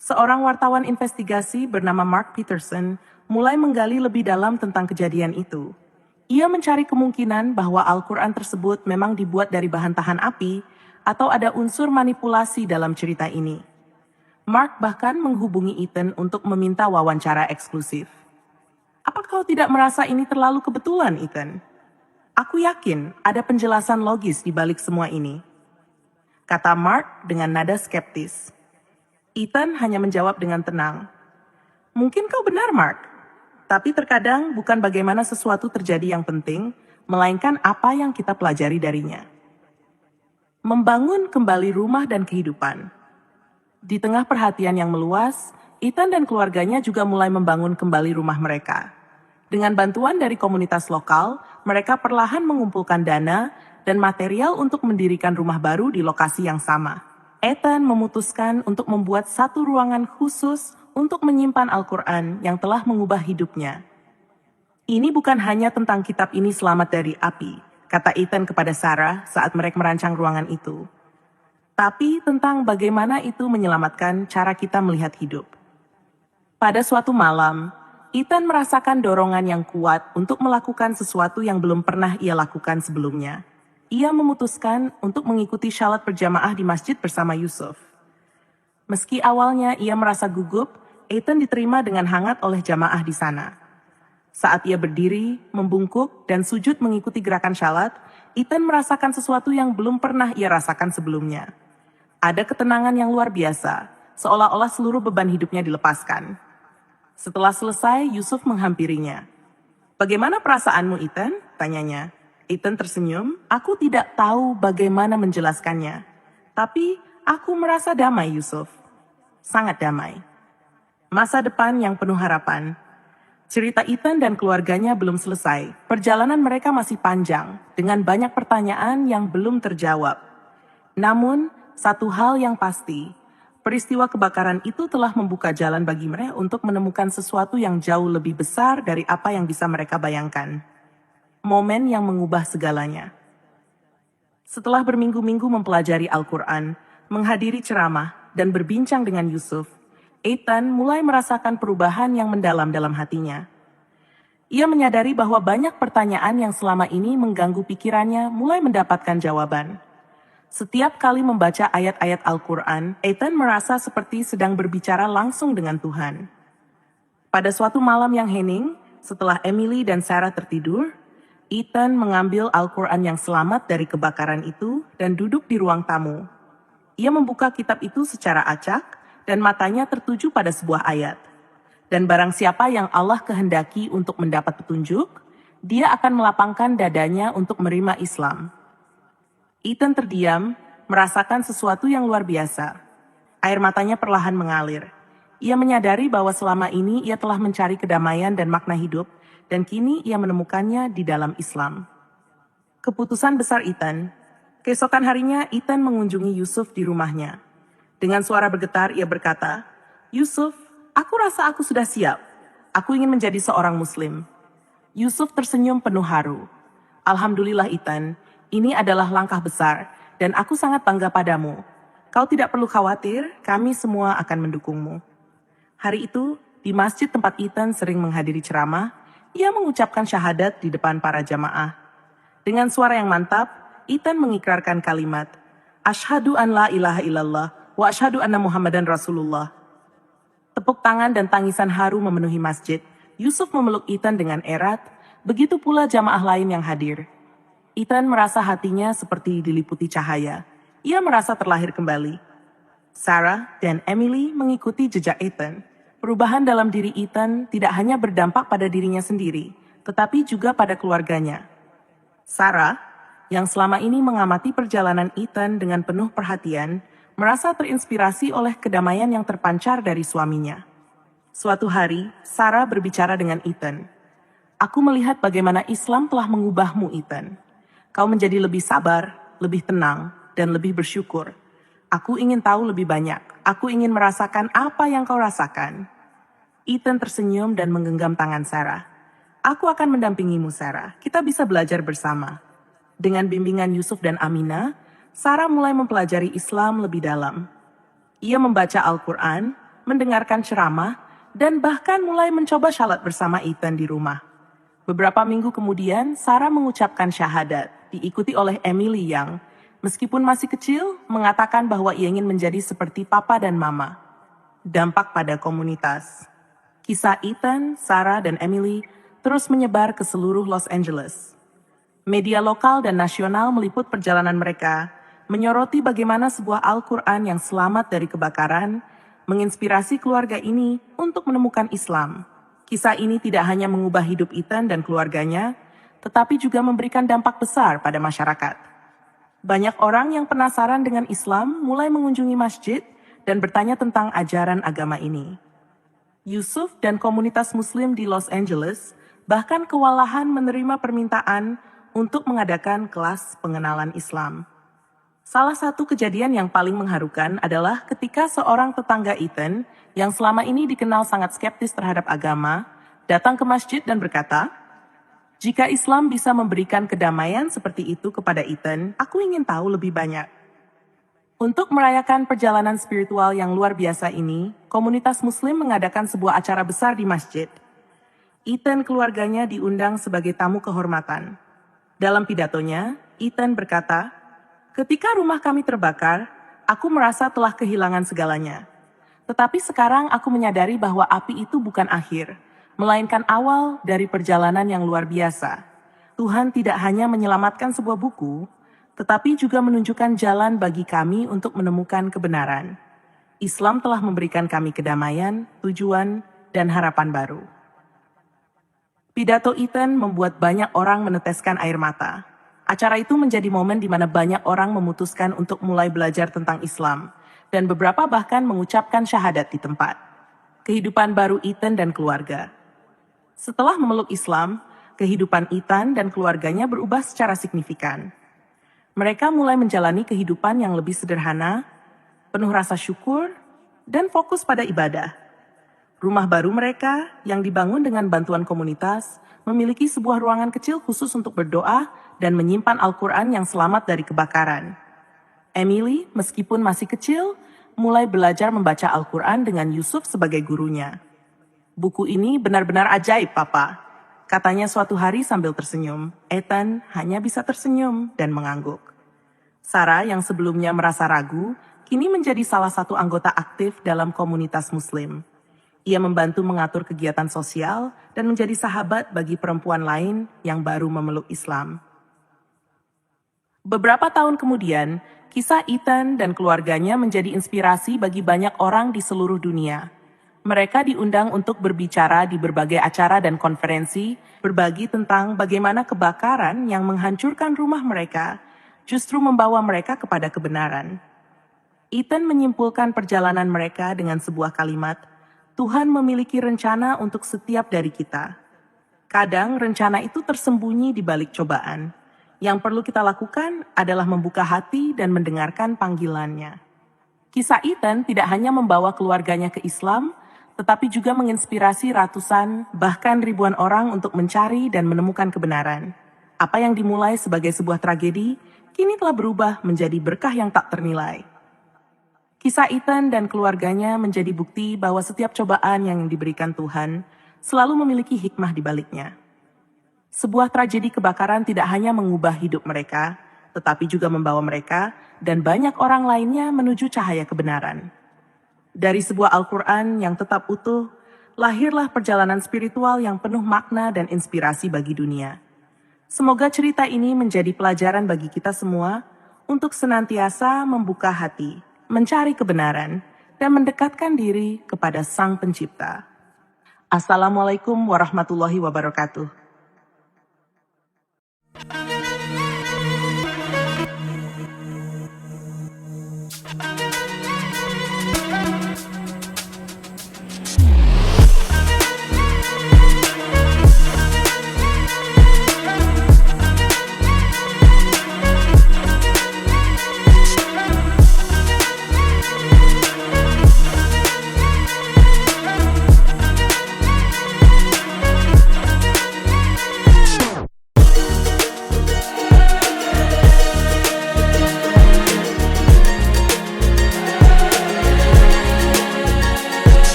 Seorang wartawan investigasi bernama Mark Peterson mulai menggali lebih dalam tentang kejadian itu. Ia mencari kemungkinan bahwa Al-Quran tersebut memang dibuat dari bahan tahan api atau ada unsur manipulasi dalam cerita ini. Mark bahkan menghubungi Ethan untuk meminta wawancara eksklusif. Apa kau tidak merasa ini terlalu kebetulan, Ethan? Aku yakin ada penjelasan logis di balik semua ini, kata Mark dengan nada skeptis. Ethan hanya menjawab dengan tenang. Mungkin kau benar, Mark. Tapi terkadang bukan bagaimana sesuatu terjadi yang penting, melainkan apa yang kita pelajari darinya. Membangun kembali rumah dan kehidupan. Di tengah perhatian yang meluas, Ethan dan keluarganya juga mulai membangun kembali rumah mereka. Dengan bantuan dari komunitas lokal, mereka perlahan mengumpulkan dana dan material untuk mendirikan rumah baru di lokasi yang sama. Ethan memutuskan untuk membuat satu ruangan khusus untuk menyimpan Al-Quran yang telah mengubah hidupnya. Ini bukan hanya tentang kitab ini selamat dari api, kata Ethan kepada Sarah saat mereka merancang ruangan itu. Tapi tentang bagaimana itu menyelamatkan cara kita melihat hidup. Pada suatu malam, Ethan merasakan dorongan yang kuat untuk melakukan sesuatu yang belum pernah ia lakukan sebelumnya. Ia memutuskan untuk mengikuti syalat berjamaah di masjid bersama Yusuf. Meski awalnya ia merasa gugup, Ethan diterima dengan hangat oleh jamaah di sana. Saat ia berdiri, membungkuk, dan sujud mengikuti gerakan syalat, Ethan merasakan sesuatu yang belum pernah ia rasakan sebelumnya. Ada ketenangan yang luar biasa, seolah-olah seluruh beban hidupnya dilepaskan. Setelah selesai, Yusuf menghampirinya. Bagaimana perasaanmu, Ethan? Tanyanya. Ethan tersenyum. Aku tidak tahu bagaimana menjelaskannya. Tapi aku merasa damai, Yusuf. Sangat damai. Masa depan yang penuh harapan. Cerita Ethan dan keluarganya belum selesai. Perjalanan mereka masih panjang, dengan banyak pertanyaan yang belum terjawab. Namun, satu hal yang pasti, peristiwa kebakaran itu telah membuka jalan bagi mereka untuk menemukan sesuatu yang jauh lebih besar dari apa yang bisa mereka bayangkan. Momen yang mengubah segalanya. Setelah berminggu-minggu mempelajari Al-Quran, menghadiri ceramah, dan berbincang dengan Yusuf, Ethan mulai merasakan perubahan yang mendalam dalam hatinya. Ia menyadari bahwa banyak pertanyaan yang selama ini mengganggu pikirannya mulai mendapatkan jawaban. Setiap kali membaca ayat-ayat Al-Quran, Ethan merasa seperti sedang berbicara langsung dengan Tuhan. Pada suatu malam yang hening, setelah Emily dan Sarah tertidur, Ethan mengambil Al-Quran yang selamat dari kebakaran itu dan duduk di ruang tamu. Ia membuka kitab itu secara acak, dan matanya tertuju pada sebuah ayat. Dan barang siapa yang Allah kehendaki untuk mendapat petunjuk, dia akan melapangkan dadanya untuk menerima Islam. Ethan terdiam, merasakan sesuatu yang luar biasa. Air matanya perlahan mengalir. Ia menyadari bahwa selama ini ia telah mencari kedamaian dan makna hidup, dan kini ia menemukannya di dalam Islam. Keputusan besar Ethan. Keesokan harinya, Ethan mengunjungi Yusuf di rumahnya. Dengan suara bergetar, ia berkata, Yusuf, aku rasa aku sudah siap. Aku ingin menjadi seorang Muslim. Yusuf tersenyum penuh haru. Alhamdulillah Ethan, ini adalah langkah besar, dan aku sangat bangga padamu. Kau tidak perlu khawatir, kami semua akan mendukungmu. Hari itu, di masjid tempat Ethan sering menghadiri ceramah, ia mengucapkan syahadat di depan para jamaah. Dengan suara yang mantap, Ethan mengikrarkan kalimat, Asyhadu an la ilaha illallah, wa asyhadu anna Muhammadan Rasulullah. Tepuk tangan dan tangisan haru memenuhi masjid. Yusuf memeluk Ethan dengan erat, begitu pula jamaah lain yang hadir. Ethan merasa hatinya seperti diliputi cahaya. Ia merasa terlahir kembali. Sarah dan Emily mengikuti jejak Ethan. Perubahan dalam diri Ethan tidak hanya berdampak pada dirinya sendiri, tetapi juga pada keluarganya. Sarah, yang selama ini mengamati perjalanan Ethan dengan penuh perhatian, merasa terinspirasi oleh kedamaian yang terpancar dari suaminya. Suatu hari, Sarah berbicara dengan Ethan. Aku melihat bagaimana Islam telah mengubahmu, Ethan. Kau menjadi lebih sabar, lebih tenang, dan lebih bersyukur. Aku ingin tahu lebih banyak. Aku ingin merasakan apa yang kau rasakan. Ethan tersenyum dan menggenggam tangan Sarah. Aku akan mendampingimu, Sarah. Kita bisa belajar bersama. Dengan bimbingan Yusuf dan Aminah, Sarah mulai mempelajari Islam lebih dalam. Ia membaca Al-Quran, mendengarkan ceramah, dan bahkan mulai mencoba syalat bersama Ethan di rumah. Beberapa minggu kemudian, Sarah mengucapkan syahadat, diikuti oleh Emily yang, meskipun masih kecil, mengatakan bahwa ia ingin menjadi seperti papa dan mama. Dampak pada komunitas. Kisah Ethan, Sarah, dan Emily terus menyebar ke seluruh Los Angeles. Media lokal dan nasional meliput perjalanan mereka, menyoroti bagaimana sebuah Al-Quran yang selamat dari kebakaran menginspirasi keluarga ini untuk menemukan Islam. Kisah ini tidak hanya mengubah hidup Ethan dan keluarganya, tetapi juga memberikan dampak besar pada masyarakat. Banyak orang yang penasaran dengan Islam mulai mengunjungi masjid dan bertanya tentang ajaran agama ini. Yusuf dan komunitas Muslim di Los Angeles bahkan kewalahan menerima permintaan untuk mengadakan kelas pengenalan Islam. Salah satu kejadian yang paling mengharukan adalah ketika seorang tetangga Ethan yang selama ini dikenal sangat skeptis terhadap agama, datang ke masjid dan berkata, "Jika Islam bisa memberikan kedamaian seperti itu kepada Ethan, aku ingin tahu lebih banyak." Untuk merayakan perjalanan spiritual yang luar biasa ini, komunitas Muslim mengadakan sebuah acara besar di masjid. Ethan keluarganya diundang sebagai tamu kehormatan. Dalam pidatonya, Ethan berkata, "Ketika rumah kami terbakar, aku merasa telah kehilangan segalanya. Tetapi sekarang aku menyadari bahwa api itu bukan akhir, melainkan awal dari perjalanan yang luar biasa. Tuhan tidak hanya menyelamatkan sebuah buku, tetapi juga menunjukkan jalan bagi kami untuk menemukan kebenaran. Islam telah memberikan kami kedamaian, tujuan, dan harapan baru." Pidato Ethan membuat banyak orang meneteskan air mata. Acara itu menjadi momen di mana banyak orang memutuskan untuk mulai belajar tentang Islam, dan beberapa bahkan mengucapkan syahadat di tempat. Kehidupan baru Ethan dan keluarga. Setelah memeluk Islam, kehidupan Ethan dan keluarganya berubah secara signifikan. Mereka mulai menjalani kehidupan yang lebih sederhana, penuh rasa syukur, dan fokus pada ibadah. Rumah baru mereka yang dibangun dengan bantuan komunitas memiliki sebuah ruangan kecil khusus untuk berdoa dan menyimpan Al-Quran yang selamat dari kebakaran. Emily, meskipun masih kecil, mulai belajar membaca Al-Quran dengan Yusuf sebagai gurunya. "Buku ini benar-benar ajaib, Papa," katanya suatu hari sambil tersenyum. Ethan hanya bisa tersenyum dan mengangguk. Sarah yang sebelumnya merasa ragu, kini menjadi salah satu anggota aktif dalam komunitas Muslim. Ia membantu mengatur kegiatan sosial dan menjadi sahabat bagi perempuan lain yang baru memeluk Islam. Beberapa tahun kemudian, kisah Ethan dan keluarganya menjadi inspirasi bagi banyak orang di seluruh dunia. Mereka diundang untuk berbicara di berbagai acara dan konferensi, berbagi tentang bagaimana kebakaran yang menghancurkan rumah mereka justru membawa mereka kepada kebenaran. Ethan menyimpulkan perjalanan mereka dengan sebuah kalimat, "Tuhan memiliki rencana untuk setiap dari kita. Kadang rencana itu tersembunyi di balik cobaan. Yang perlu kita lakukan adalah membuka hati dan mendengarkan panggilannya." Kisah Ethan tidak hanya membawa keluarganya ke Islam, tetapi juga menginspirasi ratusan, bahkan ribuan orang untuk mencari dan menemukan kebenaran. Apa yang dimulai sebagai sebuah tragedi, kini telah berubah menjadi berkah yang tak ternilai. Kisah Ethan dan keluarganya menjadi bukti bahwa setiap cobaan yang diberikan Tuhan selalu memiliki hikmah di baliknya. Sebuah tragedi kebakaran tidak hanya mengubah hidup mereka, tetapi juga membawa mereka dan banyak orang lainnya menuju cahaya kebenaran. Dari sebuah Al-Quran yang tetap utuh, lahirlah perjalanan spiritual yang penuh makna dan inspirasi bagi dunia. Semoga cerita ini menjadi pelajaran bagi kita semua untuk senantiasa membuka hati, mencari kebenaran, dan mendekatkan diri kepada Sang Pencipta. Assalamualaikum warahmatullahi wabarakatuh.